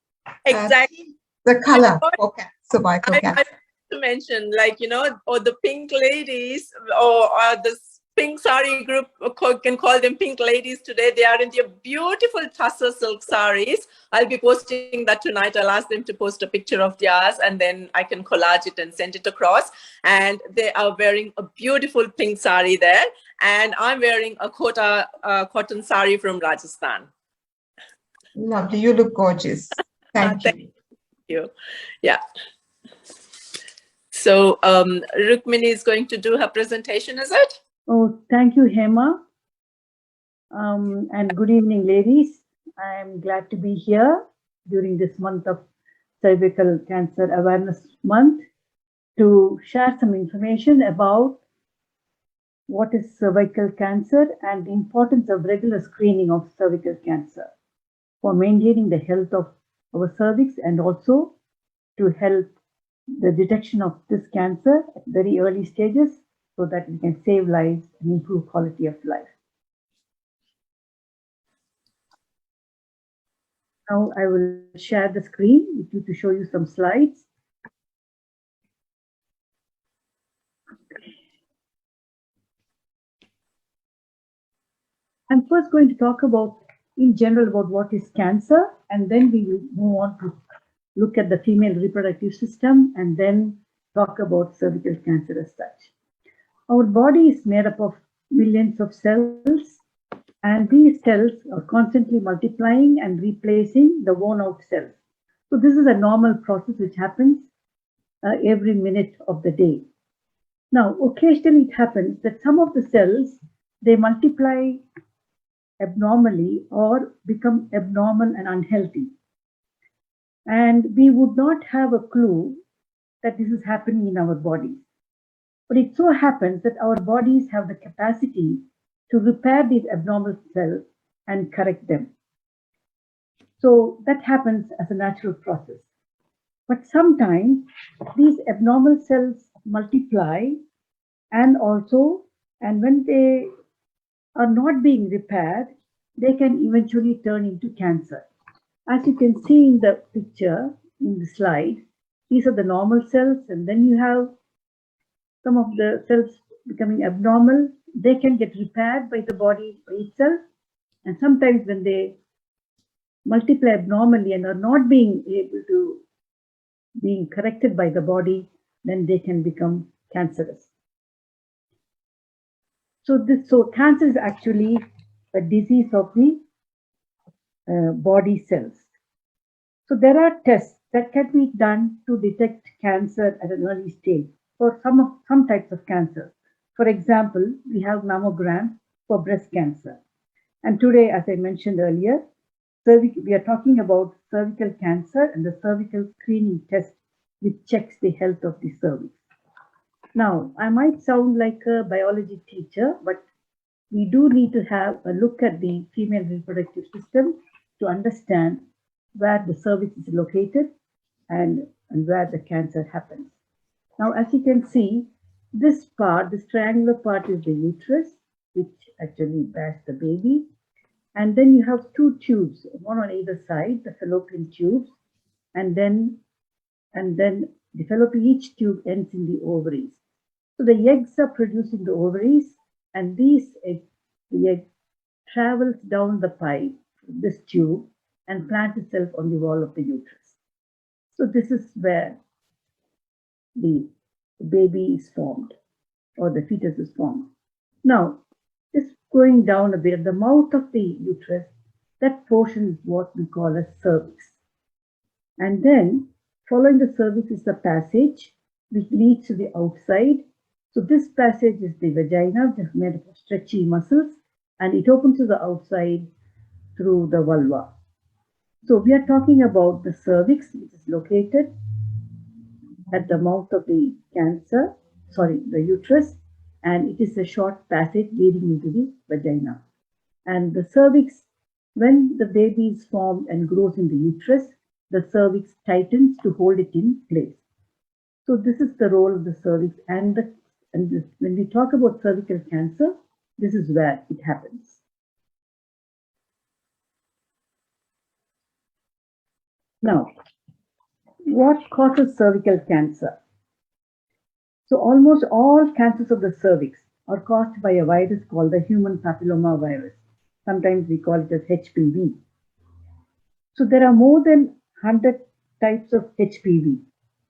exactly the color for cervical cancer. To mention, like, or the pink ladies, or the Pink Sari group, can call them pink ladies today. They are in their beautiful tussar silk saris. I'll be posting that tonight. I'll ask them to post a picture of theirs, and then I can collage it and send it across. And they are wearing a beautiful pink sari there. And I'm wearing a kota cotton sari from Rajasthan. Lovely. You look gorgeous. Thank you. Thank you. Yeah. So Rukmini is going to do her presentation, is it? Oh, thank you, Hema. And good evening, ladies. I am glad to be here during this month of Cervical Cancer Awareness Month to share some information about what is cervical cancer and the importance of regular screening of cervical cancer for maintaining the health of our cervix, and also to help the detection of this cancer at very early stages, so that we can save lives and improve quality of life. Now I will share the screen with you to show you some slides. I'm first going to talk about, in general, about what is cancer, and then we will move on to look at the female reproductive system, and then talk about cervical cancer as such. Our body is made up of millions of cells, and these cells are constantly multiplying and replacing the worn out cells. So this is a normal process which happens every minute of the day. Now, occasionally it happens that some of the cells, they multiply abnormally or become abnormal and unhealthy. And we would not have a clue that this is happening in our bodies. But it so happens that our bodies have the capacity to repair these abnormal cells and correct them. So that happens as a natural process. But sometimes these abnormal cells multiply, and when they are not being repaired, they can eventually turn into cancer. As you can see in the picture, in the slide, these are the normal cells, and then you have some of the cells becoming abnormal. They can get repaired by the body by itself, and sometimes when they multiply abnormally and are not being corrected by the body, then they can become cancerous. So cancer is actually a disease of the body cells. So there are tests that can be done to detect cancer at an early stage for some types of cancer. For example, we have mammogram for breast cancer. And today, as I mentioned earlier, we are talking about cervical cancer and the cervical screening test, which checks the health of the cervix. Now, I might sound like a biology teacher, but we do need to have a look at the female reproductive system to understand where the cervix is located and where the cancer happens. Now, as you can see, this part, this triangular part is the uterus, which actually bears the baby. And then you have two tubes, one on either side, the fallopian tubes, and then the fallopian, each tube ends in the ovaries. So the eggs are produced in the ovaries, and the egg travels down the pipe, this tube, and plants itself on the wall of the uterus. So this is where the baby is formed, or the fetus is formed. Now, just going down a bit at the mouth of the uterus, that portion is what we call a cervix. And then following the cervix is the passage which leads to the outside. So this passage is the vagina, just made of stretchy muscles, and it opens to the outside through the vulva. So we are talking about the cervix, which is located at the mouth of the the uterus, and it is a short passage leading into the vagina. And the cervix, when the baby is formed and grows in the uterus, the cervix tightens to hold it in place. So this is the role of the cervix, and when we talk about cervical cancer, this is where it happens. Now, what causes cervical cancer? So almost all cancers of the cervix are caused by a virus called the human papilloma virus. Sometimes we call it as HPV. So there are more than 100 types of HPV,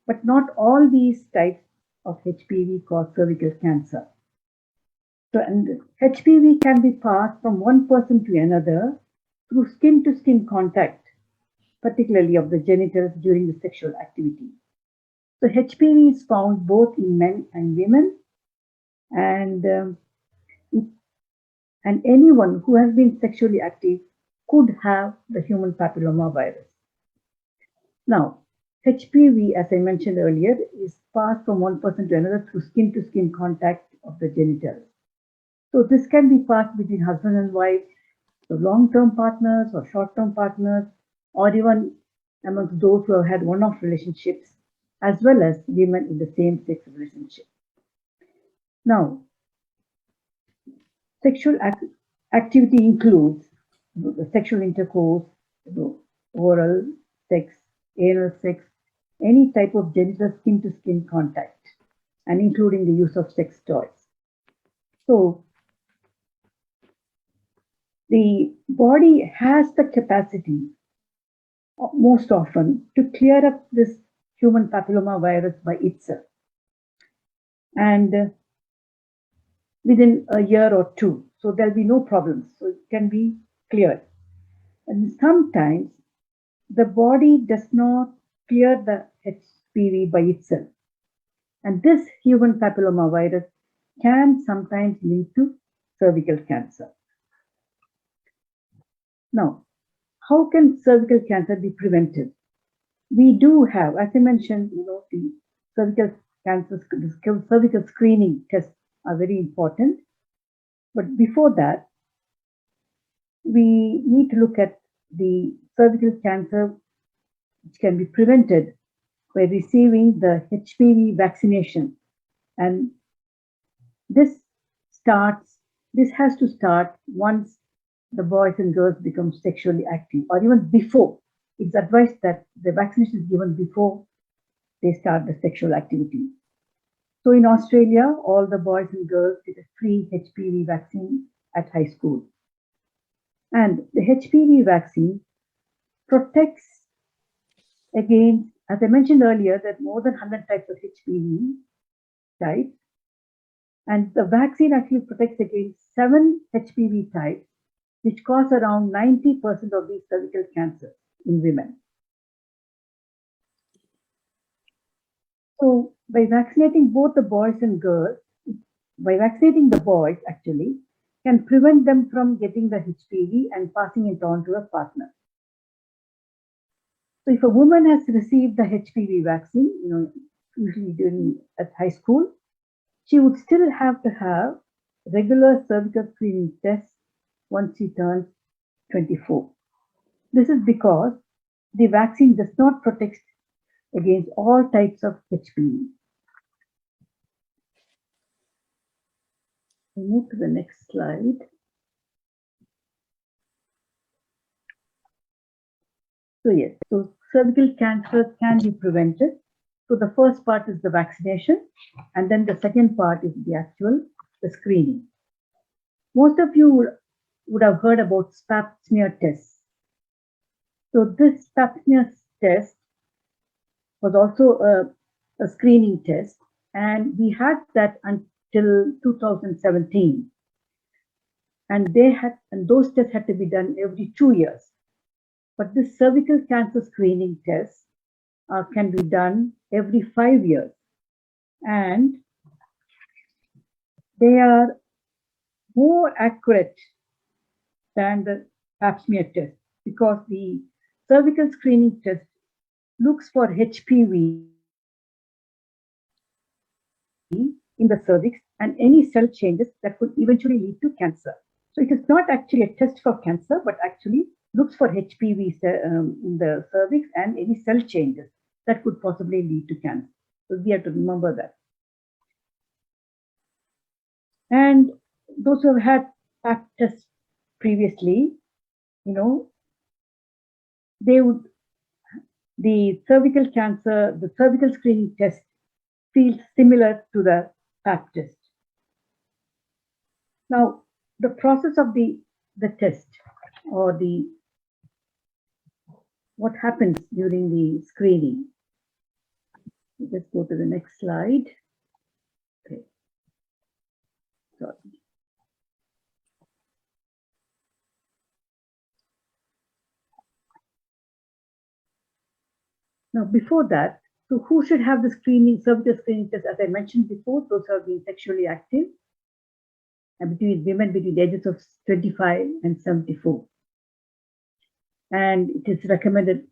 but not all these types of HPV cause cervical cancer. So, and HPV can be passed from one person to another through skin-to-skin contact, particularly of the genitals during the sexual activity. So HPV is found both in men and women, and anyone who has been sexually active could have the human papilloma virus. Now, HPV, as I mentioned earlier, is passed from one person to another through skin-to-skin contact of the genitals. So this can be passed between husband and wife, so long-term partners or short-term partners, or even amongst those who have had one-off relationships, as well as women in the same-sex relationship. Now, sexual activity includes the sexual intercourse, oral sex, anal sex, any type of genital skin-to-skin contact, and including the use of sex toys. So, the body has the capacity, most often, to clear up this human papilloma virus by itself. And within a year or two, so there'll be no problems. So it can be cleared. And sometimes the body does not clear the HPV by itself. And this human papilloma virus can sometimes lead to cervical cancer. Now, how can cervical cancer be prevented? We do have, as I mentioned, the cervical cancer, the cervical screening tests are very important. But before that, we need to look at the cervical cancer, which can be prevented by receiving the HPV vaccination. And this has to start once the boys and girls become sexually active, or even before. It's advised that the vaccination is given before they start the sexual activity. So in Australia, all the boys and girls get a free HPV vaccine at high school. And the HPV vaccine protects against, as I mentioned earlier, that more than 100 types of HPV types. And the vaccine actually protects against 7 HPV types, which cause around 90% of these cervical cancers in women. So by vaccinating both the boys and girls, by vaccinating the boys actually, can prevent them from getting the HPV and passing it on to a partner. So if a woman has received the HPV vaccine, usually at high school, she would still have to have regular cervical screening tests once she turns 24. This is because the vaccine does not protect against all types of HPV. We move to the next slide. So yes, so cervical cancer can be prevented. So the first part is the vaccination, and then the second part is the screening. Most of you would have heard about pap smear tests. So this pap smear test was also a screening test, and we had that until 2017. And those tests had to be done every 2 years. But this cervical cancer screening test can be done every 5 years. And they are more accurate than the pap smear test, because the cervical screening test looks for HPV in the cervix and any cell changes that could eventually lead to cancer. So it is not actually a test for cancer, but actually looks for HPV in the cervix and any cell changes that could possibly lead to cancer. So we have to remember that. And those who have had pap tests previously, the cervical cancer, the cervical screening test feels similar to the pap test. Now, the process of the test, or what happens during the screening. Let's go to the next slide. Okay. Sorry. Now, before that, so who should have the cervical screening test? As I mentioned before, those who have been sexually active, and women between the ages of 25 and 74. And it is recommended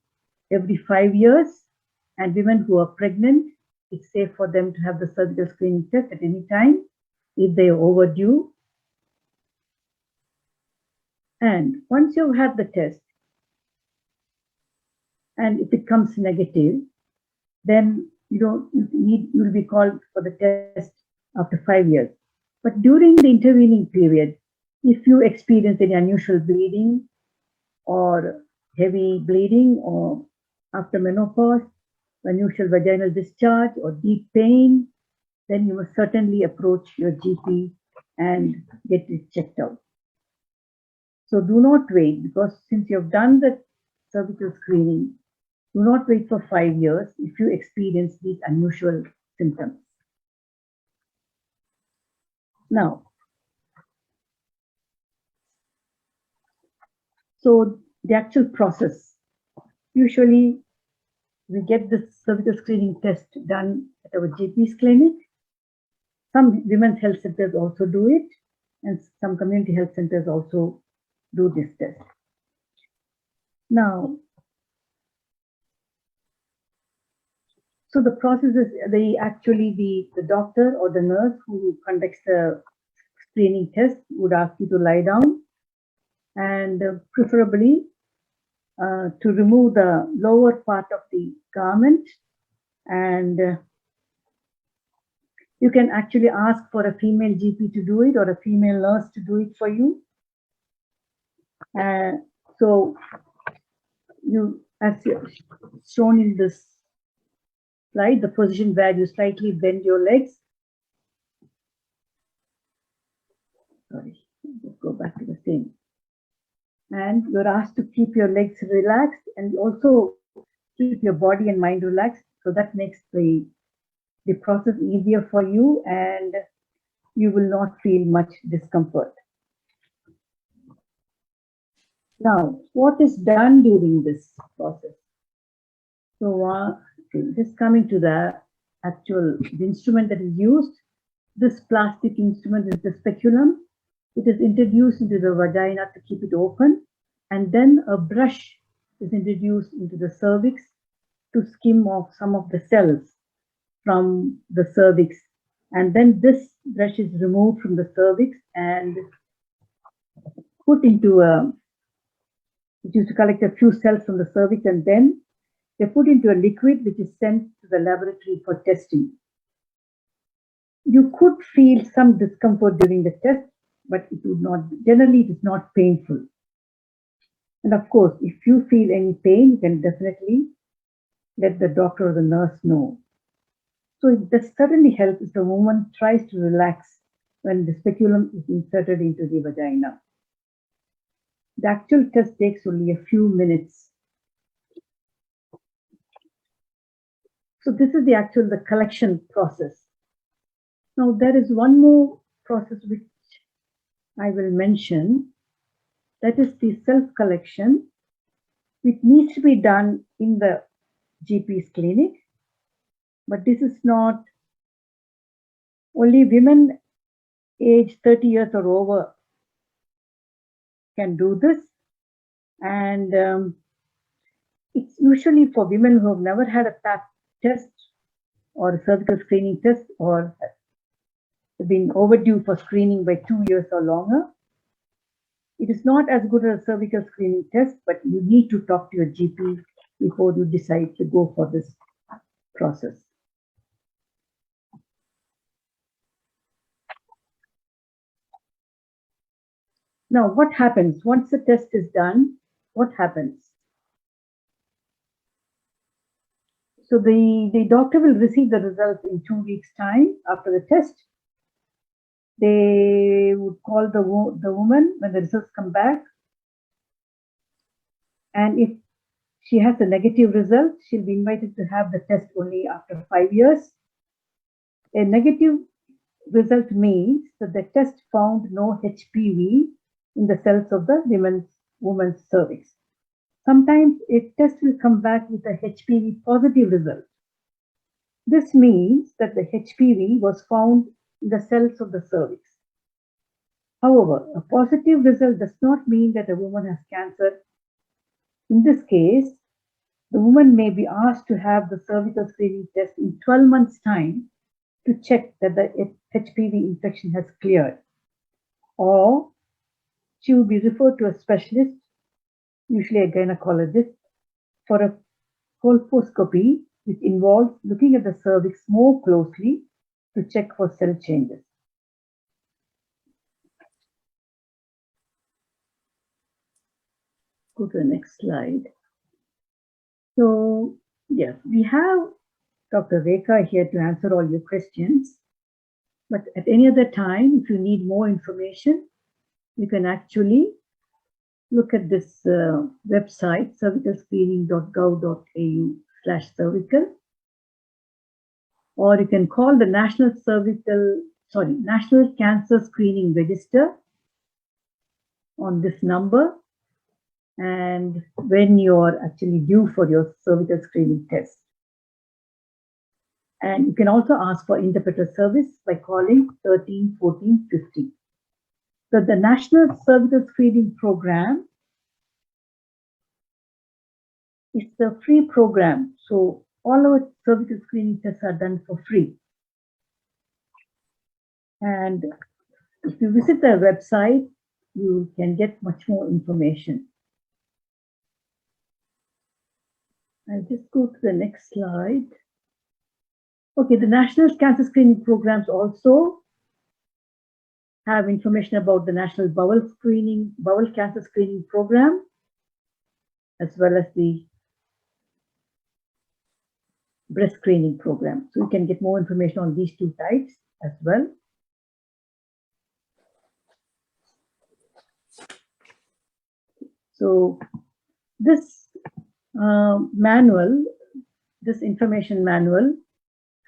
every 5 years. And women who are pregnant, it's safe for them to have the cervical screening test at any time if they are overdue. And once you've had the test, and if it comes negative, then you'll be called for the test after 5 years. But during the intervening period, if you experience any unusual bleeding or heavy bleeding, or after menopause, unusual vaginal discharge or deep pain, then you must certainly approach your GP and get it checked out. So do not wait, because since you have done the cervical screening, do not wait for 5 years if you experience these unusual symptoms. Now, so the actual process, usually we get the cervical screening test done at our GP's clinic. Some women's health centers also do it, and some community health centers also do this test. Now, so the process is the doctor or the nurse who conducts the screening test would ask you to lie down, and preferably to remove the lower part of the garment, and you can actually ask for a female GP to do it or a female nurse to do it for you. So you, as shown in this slide, the position where you slightly bend your legs. Sorry, let's go back to the same. And you're asked to keep your legs relaxed and also keep your body and mind relaxed. So that makes the process easier for you, and you will not feel much discomfort. Now, what is done during this process? So just coming to the instrument that is used. This plastic instrument is the speculum. It is introduced into the vagina to keep it open, and then a brush is introduced into the cervix to skim off some of the cells from the cervix, and then this brush is removed from the cervix and put into a which is to collect a few cells from the cervix, and then they put into a liquid which is sent to the laboratory for testing. You could feel some discomfort during the test, but it would not, generally it is not painful. And of course, if you feel any pain, you can definitely let the doctor or the nurse know. So it does certainly help if the woman tries to relax when the speculum is inserted into the vagina. The actual test takes only a few minutes. So this is the collection process. Now there is one more process which I will mention, that is the self-collection, which needs to be done in the GP's clinic. But this is not only women aged 30 years or over can do this. And it's usually for women who have never had a pap test or a cervical screening test, or have been overdue for screening by 2 years or longer. It is not as good as a cervical screening test, but you need to talk to your GP before you decide to go for this process. Now, what happens once the test is done? What happens? So the doctor will receive the results in 2 weeks' time after the test. They would call the woman when the results come back. And if she has a negative result, she'll be invited to have the test only after 5 years. A negative result means that the test found no HPV in the cells of the woman's cervix. Sometimes a test will come back with a HPV positive result. This means that the HPV was found in the cells of the cervix. However, a positive result does not mean that a woman has cancer. In this case, the woman may be asked to have the cervical screening test in 12 months' time to check that the HPV infection has cleared. Or she will be referred to a specialist, usually a gynecologist, for a colposcopy, which involves looking at the cervix more closely to check for cell changes. Go to the next slide. So, yes, we have Dr. Rekha here to answer all your questions. But at any other time, if you need more information, you can actually look at this website, cervicalscreening.gov.au/cervical, or you can call the National Cancer Screening Register on this number, and when you're actually due for your cervical screening test. And you can also ask for interpreter service by calling 13 14 50. So the National Cervical Screening Program is a free program. So all our cervical screening tests are done for free. And if you visit the website, you can get much more information. I'll just go to the next slide. Okay, the National Cancer Screening Programs also have information about the National Bowel Cancer Screening Program, as well as the breast screening program. So you can get more information on these two types as well. So this this information manual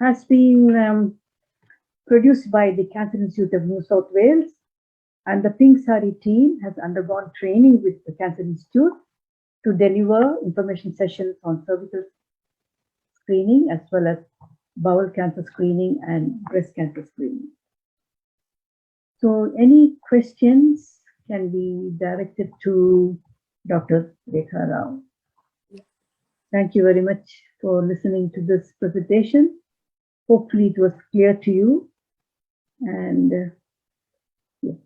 has been produced by the Cancer Institute of New South Wales, and the Pink Sari team has undergone training with the Cancer Institute to deliver information sessions on cervical screening as well as bowel cancer screening and breast cancer screening. So any questions can be directed to Dr. Rekha Rao. Thank you very much for listening to this presentation. Hopefully it was clear to you. And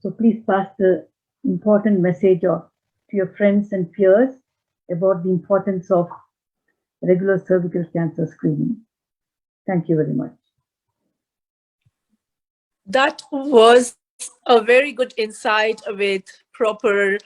so please pass the important message to your friends and peers about the importance of regular cervical cancer screening. Thank you very much. That was a very good insight with proper,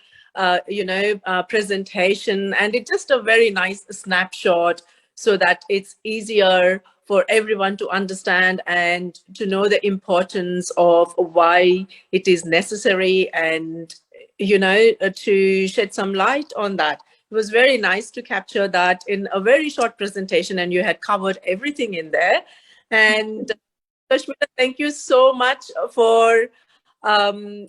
presentation, and it's just a very nice snapshot so that it's easier for everyone to understand and to know the importance of why it is necessary and, to shed some light on that. It was very nice to capture that in a very short presentation, and you had covered everything in there. And Kashmira, thank you so much for snapshotting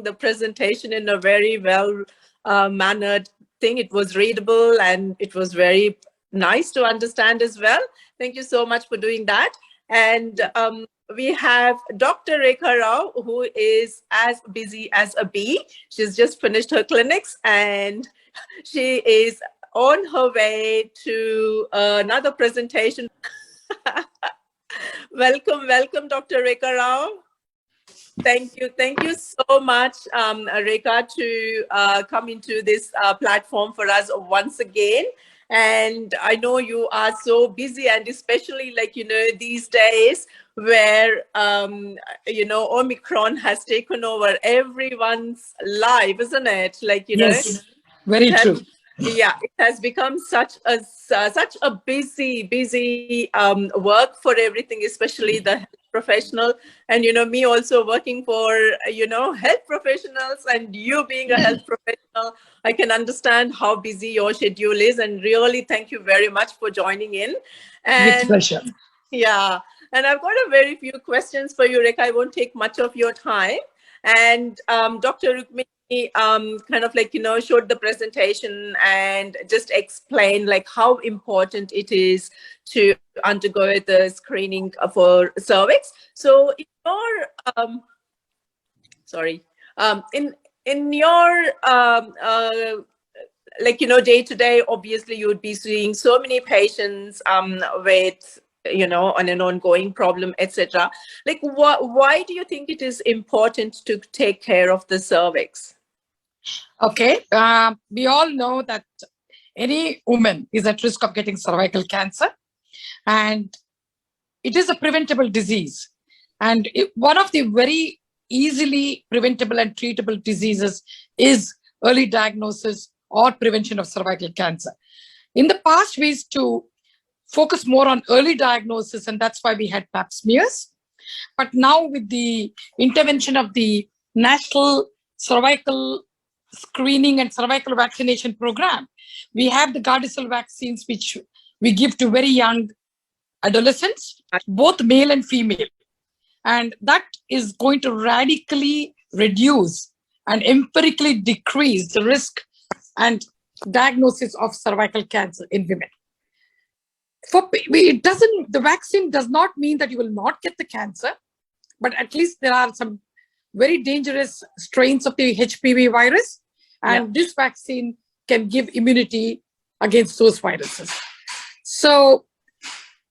the presentation in a very well mannered thing. It was readable and it was very nice to understand as well. Thank you so much for doing that. And we have Dr. Rekha Rao, who is as busy as a bee. She's just finished her clinics and she is on her way to another presentation. Welcome, Dr. Rekha Rao. Thank you so much, Rekha, to come into this platform for us once again. And I know you are so busy, and especially these days where Omicron has taken over everyone's life, isn't it? Yes, very true. Yeah, it has become such a busy work for everything, especially the health professional. And me also working for health professionals, and you being a health professional, I can understand how busy your schedule is. And really, thank you very much for joining in. And With pleasure. yeah, and I've got a very few questions for you, Rekha. I won't take much of your time. And Dr. Rukmini showed the presentation and just explained how important it is to undergo the screening for cervix. So in your day to day, obviously you would be seeing so many patients with on an ongoing problem, etc. Why do you think it is important to take care of the cervix? Okay, we all know that any woman is at risk of getting cervical cancer, and it is a preventable disease. And one of the very easily preventable and treatable diseases is early diagnosis or prevention of cervical cancer. In the past, we used to focus more on early diagnosis, and that's why we had pap smears. But now with the intervention of the National Cervical Screening and Cervical Vaccination Program, we have the Gardasil vaccines, which we give to very young adolescents, both male and female. And that is going to radically reduce and empirically decrease the risk and diagnosis of cervical cancer in women. The vaccine does not mean that you will not get the cancer, but at least there are some very dangerous strains of the HPV virus, and this vaccine can give immunity against those viruses. So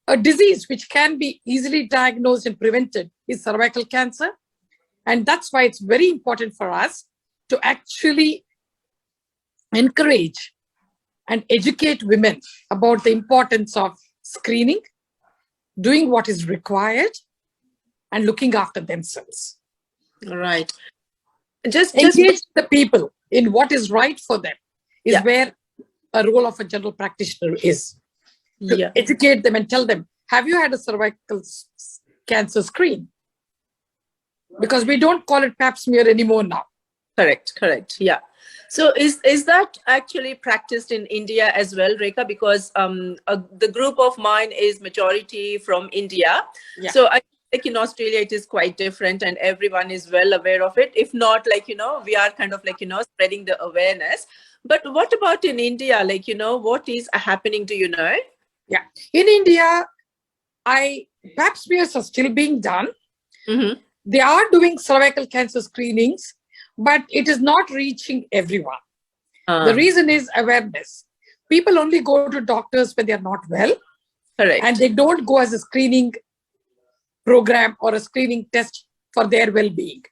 a disease which can be easily diagnosed and prevented is cervical cancer. And that's why it's very important for us to actually encourage and educate women about the importance of screening, doing what is required, and looking after themselves. Right. Just engage the people in what is right for them is where a role of a general practitioner is. To educate them and tell them, have you had a cervical cancer screen? Because we don't call it pap smear anymore now. Correct. Yeah. So is that actually practiced in India as well, Rekha? Because the group of mine is majority from India. Yeah. So I think in Australia it is quite different, and everyone is well aware of it. If not, we are kind of spreading the awareness. But what about in India? What is happening? Do you know? Yeah. In India, pap smears are still being done. Mm-hmm. They are doing cervical cancer screenings, but it is not reaching everyone. The reason is awareness. People only go to doctors when they are not well. Correct. And they don't go as a screening program or a screening test for their well-being.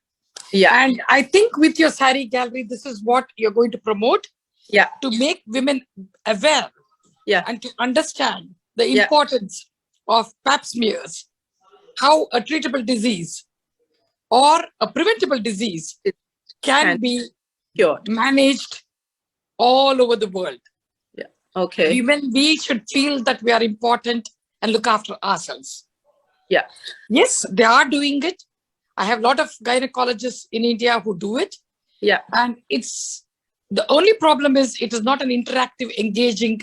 Yeah. And I think with your Sari gallery, this is what you're going to promote, Yeah. to make women aware Yeah. and to understand the Yeah. importance of pap smears, how a treatable disease or a preventable disease It can be cured. managed all over the world. Yeah. Okay. Women, we should feel that we are important and look after ourselves. Yeah. Yes, they are doing it. I have a lot of gynecologists in India who do it. Yeah. And it's the only problem is it is not an interactive, engaging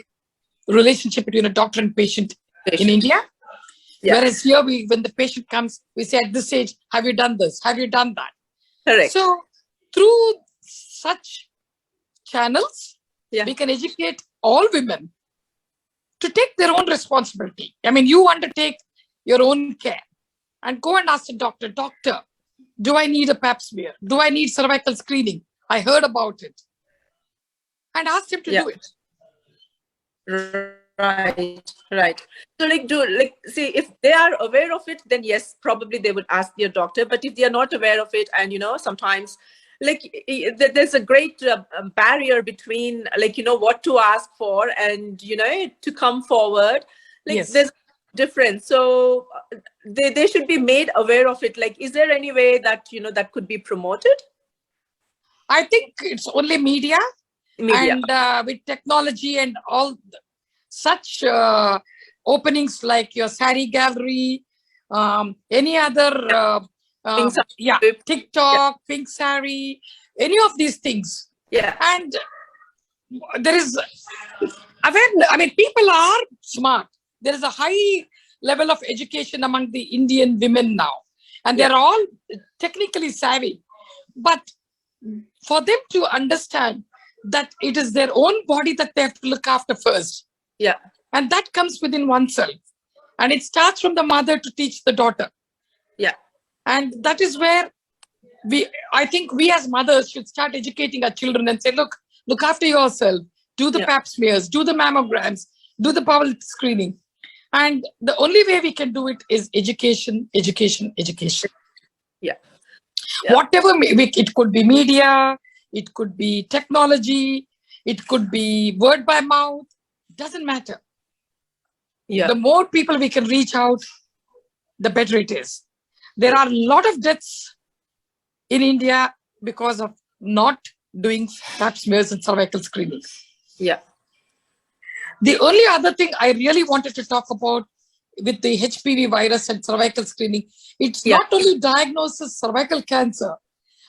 relationship between a doctor and patient in India. Yeah. Whereas here, when the patient comes, we say at this age, have you done this? Have you done that? Correct. So through such channels, Yeah. we can educate all women to take their own responsibility. I mean, you undertake your own care and go and ask the doctor, doctor, do I need a pap smear? Do I need cervical screening? I heard about it. And ask him to Yeah. do it. Right. So see, if they are aware of it, then yes, probably they would ask their doctor. But if they are not aware of it, and sometimes there's a great barrier between what to ask for and to come forward. Yes. There's difference. So they should be made aware of it. Is there any way that that could be promoted? I think it's only media. Media. And with technology and all such openings like your Sari gallery, any other, Pink Sari. TikTok, Pink Sari, any of these things. Yeah. And there is awareness. I mean, people are smart. There is a high level of education among the Indian women now, and they're all technically savvy. But for them to understand that it is their own body that they have to look after first. Yeah. And that comes within oneself. And it starts from the mother to teach the daughter. Yeah. And that is where I think we as mothers should start educating our children and say, look after yourself, do the pap smears, do the mammograms, do the bowel screening. And the only way we can do it is education. Yeah. Whatever, it could be media, it could be technology, it could be word by mouth, doesn't matter. Yeah. The more people we can reach out, the better it is. There are a lot of deaths in India because of not doing pap smears and cervical screening. Yeah. The only other thing I really wanted to talk about with the HPV virus and cervical screening, it's not only diagnosis cervical cancer,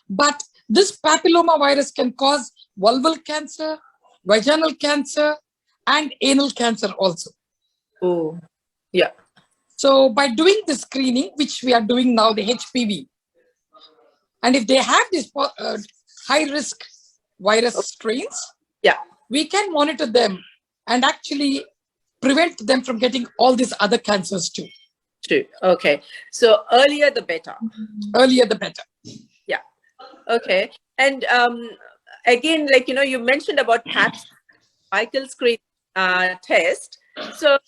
but this papilloma virus can cause vulval cancer, vaginal cancer, and anal cancer also. Oh, yeah. So by doing the screening, which we are doing now, the HPV, and if they have this high-risk virus strains, we can monitor them and actually prevent them from getting all these other cancers too. True. Okay. So earlier the better. Earlier the better. Yeah. Okay. And again, you mentioned about pap cervical screen test. So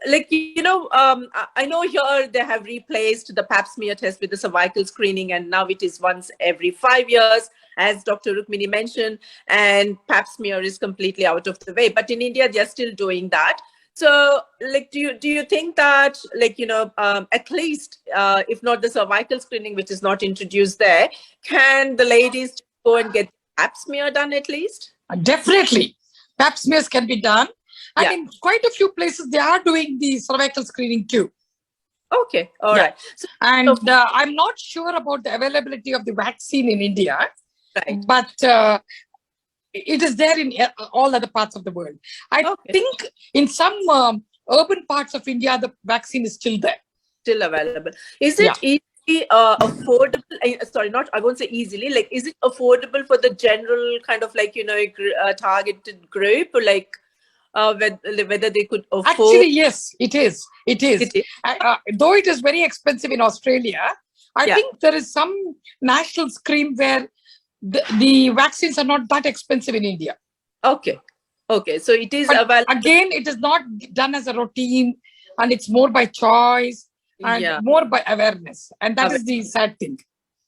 I know here they have replaced the pap smear test with the cervical screening, and now it is once every 5 years, as Dr. Rukmini mentioned, and pap smear is completely out of the way. But in India, they're still doing that. So, do you think that, at least, if not the cervical screening, which is not introduced there, can the ladies go and get pap smear done at least? Definitely. Pap smears can be done. And in quite a few places, they are doing the cervical screening too. Okay. All right. So, and I'm not sure about the availability of the vaccine in India, but it is there in all other parts of the world. I think in some urban parts of India, the vaccine is still there. Still available. Is it easily affordable? Sorry, I won't say easily. Is it affordable for the general kind of targeted group, or whether they could afford? Actually, yes, it is. It is. Though it is very expensive in Australia, I think there is some national scheme where the vaccines are not that expensive in India. Okay. Okay. So it is available. Again, it is not done as a routine, and it's more by choice and more by awareness. And that is the sad thing.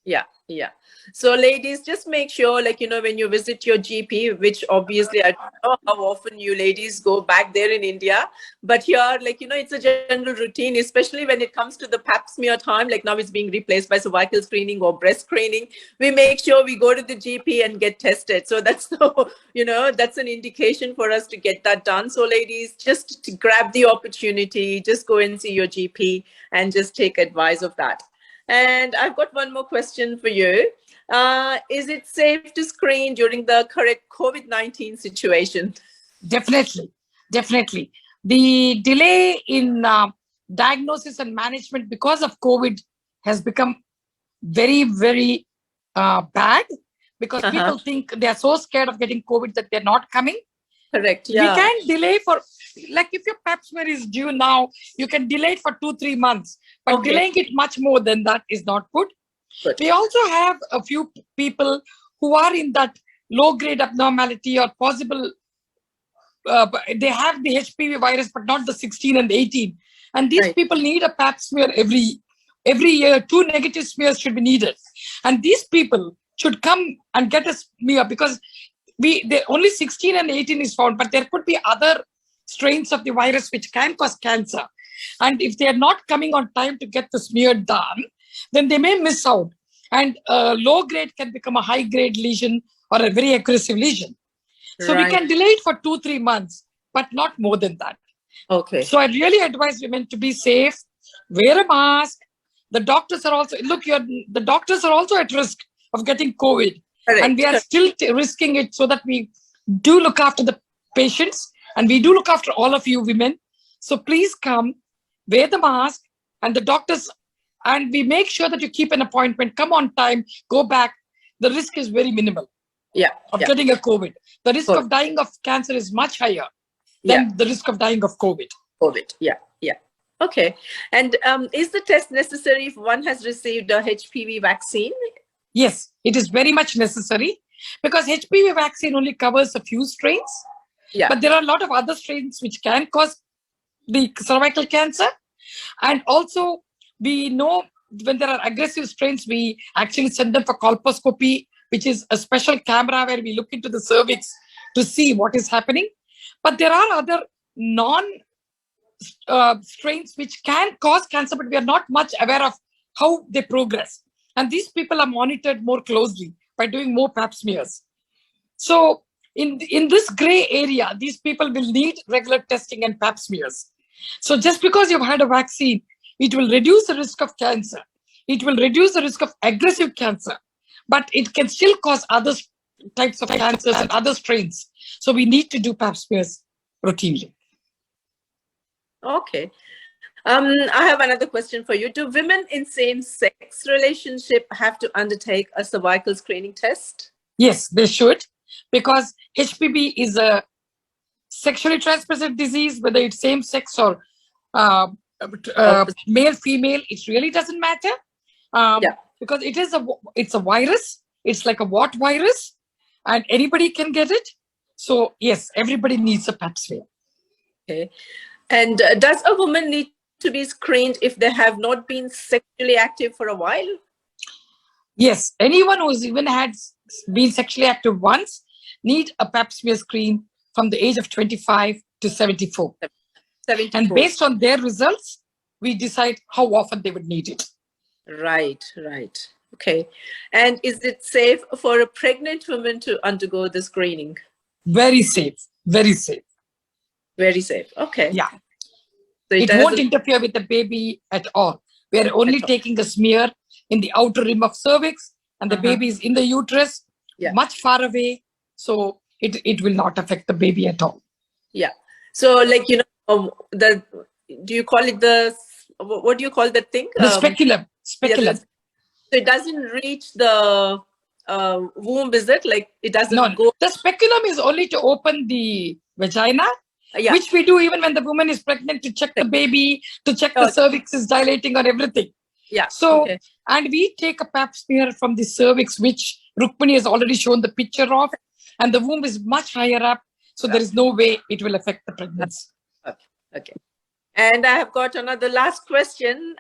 Yeah, yeah. So ladies, just make sure, like, you know, when you visit your GP, which obviously I don't know how often you ladies go back there in India, but here, like, you know, it's a general routine, especially when it comes to the pap smear time, like now it's being replaced by cervical screening or breast screening. We make sure we go to the GP and get tested. So that's the, you know, that's an indication for us to get that done. So ladies, just to grab the opportunity, just go and see your GP and just take advice of that. And I've got one more question for you. Is it safe to screen during the current COVID-19 situation? Definitely, definitely. The delay in diagnosis and management because of COVID has become very, very bad, because people think they are so scared of getting COVID that they're not coming. Correct. We Yeah. can delay for, like, if your pap smear is due now, you can delay it for 2-3 months, but Okay. delaying it much more than that is not good. Good. We also have a few people who are in that low grade abnormality or possible, they have the HPV virus, but not the 16 and 18. And these Right. people need a pap smear every year. 2 negative smears should be needed. And these people should come and get a smear, because only 16 and 18 is found, but there could be other strains of the virus which can cause cancer. And if they are not coming on time to get the smear done, then they may miss out. And low grade can become a high grade lesion or a very aggressive lesion. So we can delay it for 2-3 months, but not more than that. Okay. So I really advise women to be safe, wear a mask. The doctors are also, the doctors are also at risk of getting COVID. Correct. And we are still risking it, so that we do look after the patients, and we do look after all of you women. So please come, wear the mask, and the doctors, and we make sure that you keep an appointment, come on time, go back. The risk is very minimal of getting a COVID. The risk of dying of cancer is much higher than the risk of dying of COVID. COVID. Yeah. Yeah. Okay. And is the test necessary if one has received a HPV vaccine? Yes, it is very much necessary, because HPV vaccine only covers a few strains. Yeah. But there are a lot of other strains which can cause the cervical cancer. And also, we know when there are aggressive strains, we actually send them for colposcopy, which is a special camera where we look into the cervix to see what is happening. But there are other strains which can cause cancer, but we are not much aware of how they progress. And these people are monitored more closely by doing more pap smears. So in this gray area, these people will need regular testing and pap smears. So just because you've had a vaccine, it will reduce the risk of cancer. It will reduce the risk of aggressive cancer, but it can still cause other types of cancers and other strains. So we need to do pap smears routinely. Okay. I have another question for you. Do women in same-sex relationship have to undertake a cervical screening test? Yes, they should, because HPV is a sexually transmitted disease, whether it's same-sex or male, female, it really doesn't matter. Because it's a virus. It's like a what virus, and anybody can get it. So yes, everybody needs a pap smear. Okay. And does a woman need to be screened if they have not been sexually active for a while? Yes, anyone who's even been sexually active once need a pap smear screen from the age of 25 to 74. 74. And based on their results, we decide how often they would need it. Right, right. Okay. And is it safe for a pregnant woman to undergo the screening? Very safe, very safe. Very safe. Okay. Yeah. So it won't interfere with the baby at all. We are only taking a smear in the outer rim of cervix, and the baby is in the uterus, much far away. So it will not affect the baby at all. Yeah. So, like, you know, do you call it what do you call that thing? The speculum. Speculum. So it doesn't reach the womb, is it? Like, it doesn't go. The speculum is only to open the vagina, which we do even when the woman is pregnant, to check the baby, to check the cervix is dilating or everything. Yeah. So, and we take a pap smear from the cervix, which Rukmini has already shown the picture of, and the womb is much higher up. So there is no way it will affect the pregnancy. Okay. And I have got another last question.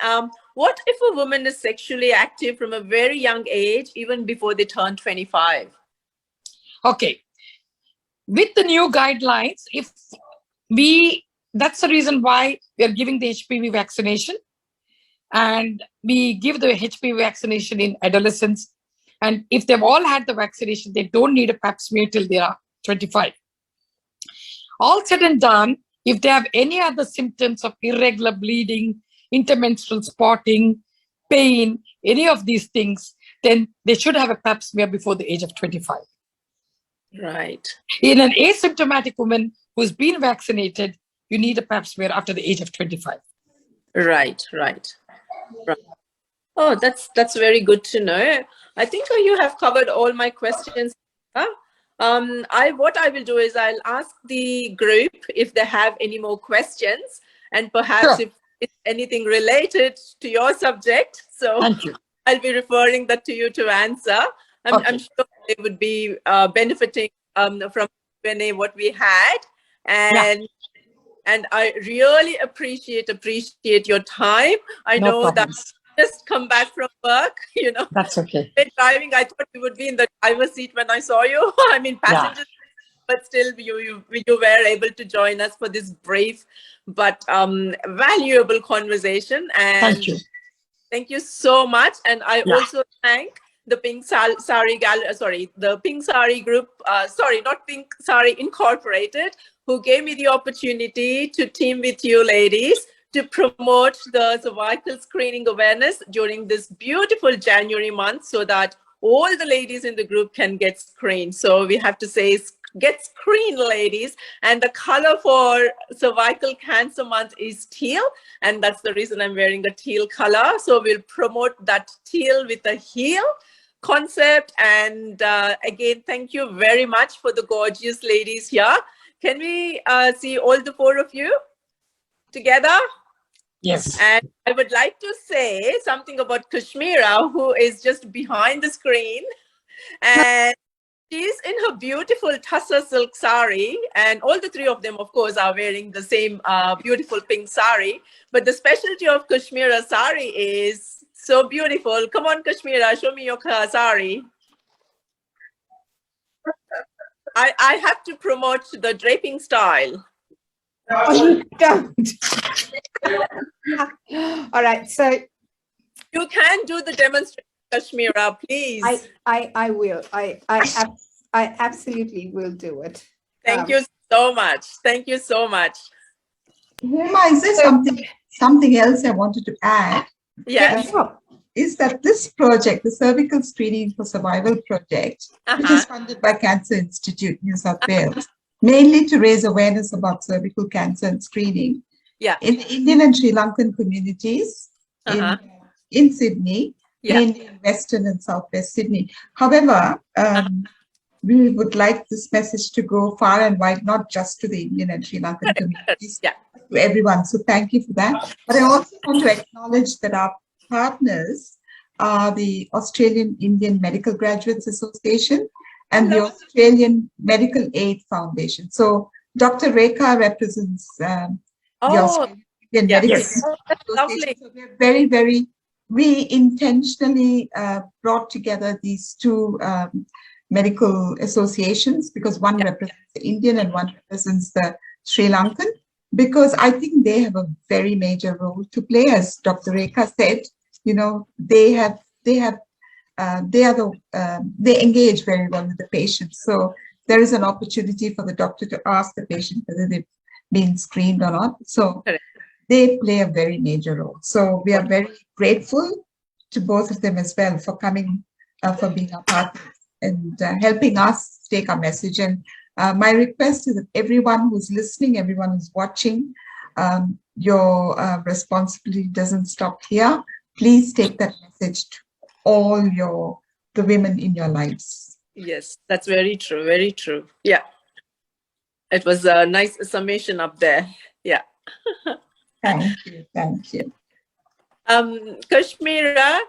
what if a woman is sexually active from a very young age, even before they turn 25? Okay. With the new guidelines, that's the reason why we are giving the HPV vaccination, and we give the HPV vaccination in adolescents. And if they've all had the vaccination, they don't need a pap smear till they are 25. All said and done, if they have any other symptoms of irregular bleeding, intermenstrual spotting, pain, any of these things, then they should have a pap smear before the age of 25. Right. In an asymptomatic woman who's been vaccinated, you need a pap smear after the age of 25. Right. Oh, that's very good to know. I think you have covered all my questions. What I will do is I'll ask the group if they have any more questions, and perhaps Sure. if it's anything related to your subject. So Thank you. I'll be referring that to you to answer. I'm Okay. sure they would be benefiting from Q&A what we had, and I really appreciate your time. I No know problems. that just come back from work, That's okay. driving. I thought you would be in the driver's seat when I saw you. I mean, passengers, but still you were able to join us for this brief but valuable conversation. And Thank you. thank you so much. And I also thank the Pink Sari the Pink Sari group, not Pink Sari Incorporated, who gave me the opportunity to team with you ladies to promote the cervical screening awareness during this beautiful January month, so that all the ladies in the group can get screened. So we have to say, get screened, ladies. And the color for cervical cancer month is teal, and that's the reason I'm wearing a teal color. So we'll promote that teal with a heel concept. And again, thank you very much for the gorgeous ladies here. Can we see all the four of you together? Yes. And I would like to say something about Kashmira, who is just behind the screen. And she's in her beautiful tussar silk sari, and all the three of them, of course, are wearing the same beautiful pink sari. But the specialty of Kashmira sari is so beautiful. Come on, Kashmira, show me your sari. I have to promote the draping style. Oh, you don't. All right, so You can do the demonstration, Kashmira, please. I will. I absolutely will do it. Thank you so much. Thank you so much. Hema, is there something else I wanted to add? Yes. Is that this project, the Cervical Screening for Survival project, which is funded by Cancer Institute New South Wales, mainly to raise awareness about cervical cancer and screening in the Indian and Sri Lankan communities in Sydney, mainly in Western and Southwest Sydney. However, we would like this message to go far and wide, not just to the Indian and Sri Lankan communities, to everyone. So thank you for that. But I also want to acknowledge that our partners are the Australian Indian Medical Graduates Association and the Australian Medical Aid Foundation. So Dr. Rekha represents the Australian Indian Medical Aid Association. So we're very, we intentionally brought together these two medical associations, because one represents the Indian and one represents the Sri Lankan, because I think they have a very major role to play. As Dr. Rekha said, they engage very well with the patient. So there is an opportunity for the doctor to ask the patient whether they've been screened or not. So they play a very major role. So we are very grateful to both of them as well for coming, for being our partners and helping us take our message. And my request is that everyone who's listening, everyone who's watching, your responsibility doesn't stop here. Please take that message to all the women in your lives. Yes, that's very true. Very true. Yeah. It was a nice summation up there. Yeah. Thank you. Thank you. Kashmira,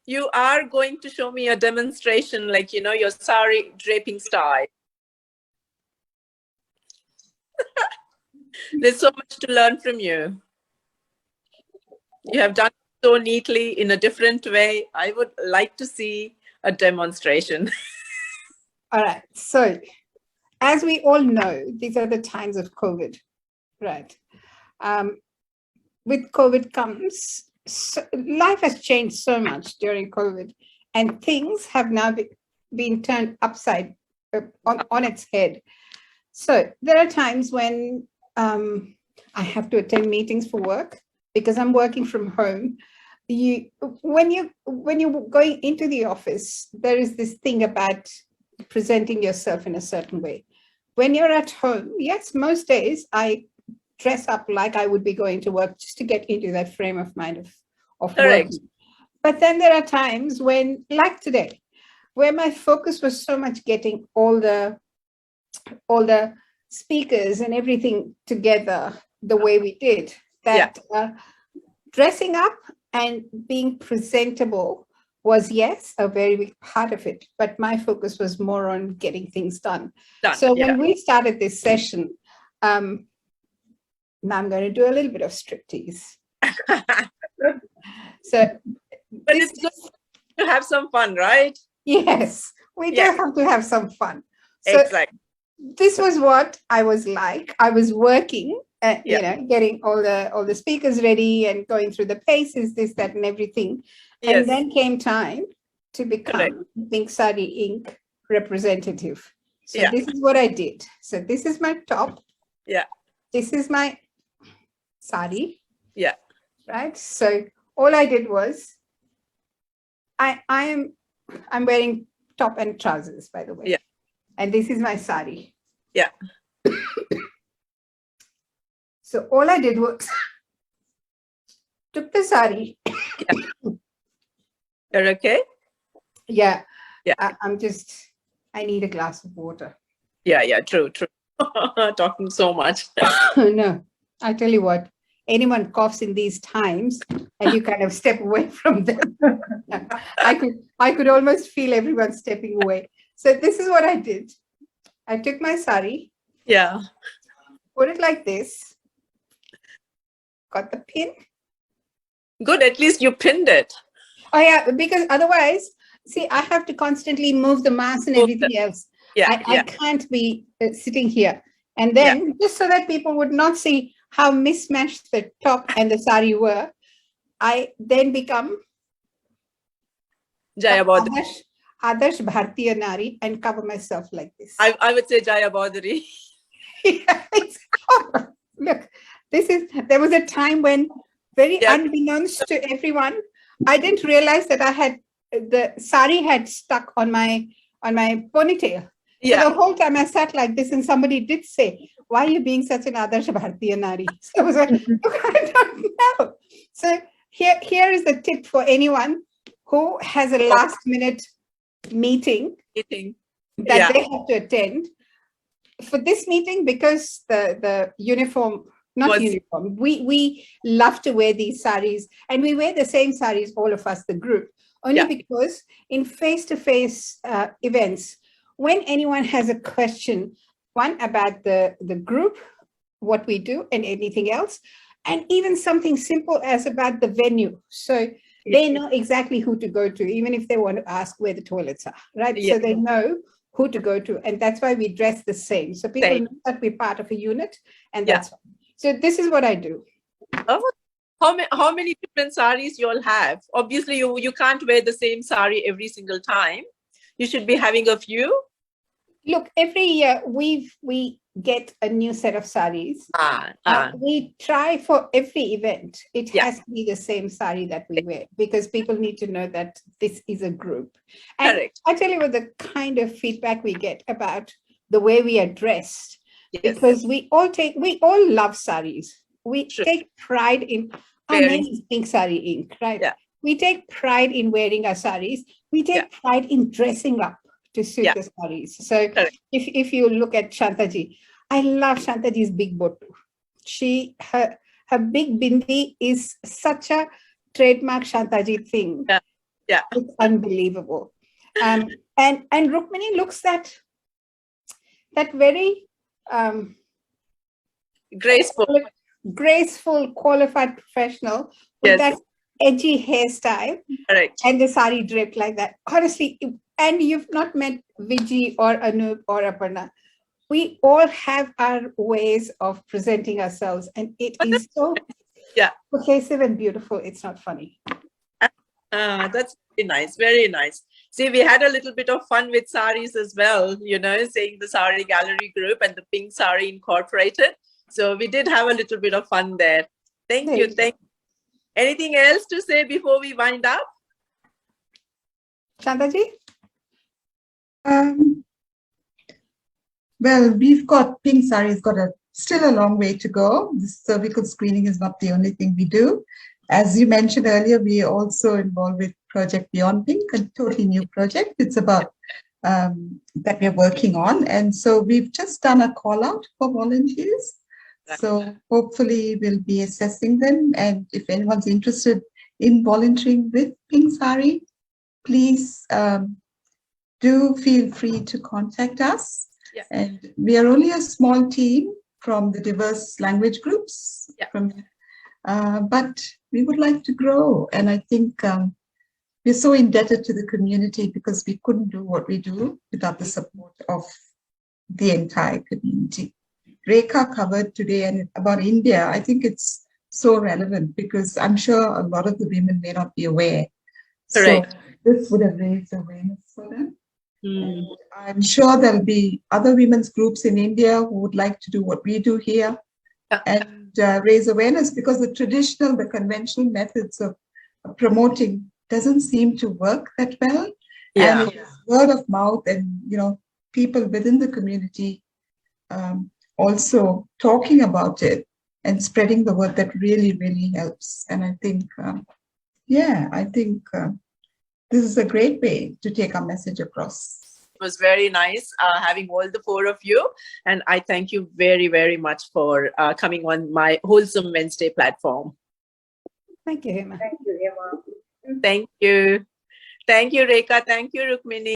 you are going to show me a demonstration, like, your sari draping style. There's so much to learn from you. You have done so neatly in a different way. I would like to see a demonstration. All right. So, as we all know, these are the times of COVID, right? With COVID comes, life has changed so much during COVID, and things have now been turned upside on its head. So there are times when I have to attend meetings for work because I'm working from home. When you're going into the office, there is this thing about presenting yourself in a certain way. When you're at home, yes, most days I dress up like I would be going to work just to get into that frame of mind of Correct. working. But then there are times when, like today, where my focus was so much getting all the speakers and everything together the way we did, that dressing up and being presentable was, yes, a very big part of it, but my focus was more on getting things done. So when we started this session, now I'm going to do a little bit of striptease. So, but it's good to have some fun, right? Yes, we do have to have some fun. So exactly. This was what I was like. I was working, you know, getting all the speakers ready and going through the paces, this, that, and everything. Yes. And then came time to become Pink Sari Inc. representative. So this is what I did. So this is my top. Yeah. This is my sari. Yeah. Right. So all I did was I'm wearing top and trousers, by the way. Yeah. And this is my sari. Yeah. So all I did was took the sari. You're okay? Yeah. Yeah. I need a glass of water. Yeah. True. Talking so much. No, I tell you what, anyone coughs in these times and you kind of step away from them. I could almost feel everyone stepping away. So this is what I did. I took my sari. Yeah. Put it like this. Got the pin. Good. At least you pinned it. Oh yeah, because otherwise, see, I have to constantly move the mask and everything else. I can't be sitting here. And then just so that people would not see how mismatched the top and the sari were, I then become Jaya Baudari. Adarsh Bhartiya Nari and cover myself like this. I would say Jaya Baudari. Yeah, look, there was a time when very unbeknownst to everyone, I didn't realize that I had the sari had stuck on my ponytail. Yeah. So the whole time I sat like this, and somebody did say, "Why are you being such an Adarsh Bhartiya Nari?" So I was like, "Look, I don't know." So here is the tip for anyone who has a last minute meeting that they have to attend. For this meeting, because the uniform, uniform, we love to wear these saris, and we wear the same saris, all of us, the group, only because in face-to-face events, when anyone has a question, one about the group, what we do and anything else, and even something simple as about the venue. So they know exactly who to go to, even if they want to ask where the toilets are, right? So they know who to go to. And that's why we dress the same. So people know that we're part of a unit, and that's why. So this is what I do. Oh, how many different saris you all have? Obviously, you can't wear the same sari every single time. You should be having a few. Look, every year we get a new set of saris. We try for every event. It has to be the same sari that we wear, because people need to know that this is a group. And I tell you what, the kind of feedback we get about the way we are dressed, because we all love saris. We take pride in, our name is Pink Sari Inc, right? Yeah. We take pride in wearing our saris. We take pride in dressing up to suit the saris. So if you look at Shantaji, I love Shantaji's big botu. Her big bindi is such a trademark Shantaji thing. Yeah. It's unbelievable. And Rukmini looks that very graceful, qualified professional with that edgy hairstyle Correct. and the sari draped like that. Honestly, and you've not met Viji or Anup or Aparna. We all have our ways of presenting ourselves, and it is so Yeah. cohesive and beautiful. It's not funny. That's very nice. Very nice. See, we had a little bit of fun with saris as well, you know, saying the Sari Gallery Group and the Pink Sari Incorporated. So we did have a little bit of fun there. Thank There you. you go. Thank you. Anything else to say before we wind up? Shantaji? Well, we've got Pink Sari's got still a long way to go. The cervical screening is not the only thing we do. As you mentioned earlier, we are also involved with Project Beyond Pink, a totally new project. It's about that we're working on. And so we've just done a call out for volunteers. So hopefully we'll be assessing them. And if anyone's interested in volunteering with Pink Sari, please do feel free to contact us. Yeah. And we are only a small team from the diverse language groups. Yeah. But we would like to grow. And I think we're so indebted to the community because we couldn't do what we do without the support of the entire community. Rekha covered today and about India. I think it's so relevant because I'm sure a lot of the women may not be aware. Correct. So this would have raised awareness for them. Mm. And I'm sure there'll be other women's groups in India who would like to do what we do here and raise awareness because the conventional methods of promoting doesn't seem to work that well. Yeah. And it's word of mouth and, people within the community also talking about it and spreading the word that really, really helps. And I think, this is a great way to take our message across. It was very nice having all the four of you. And I thank you very, very much for coming on my Wholesome Wednesday platform. Thank you, Hema. Thank you. Thank you, Rekha. Thank you, Rukmini.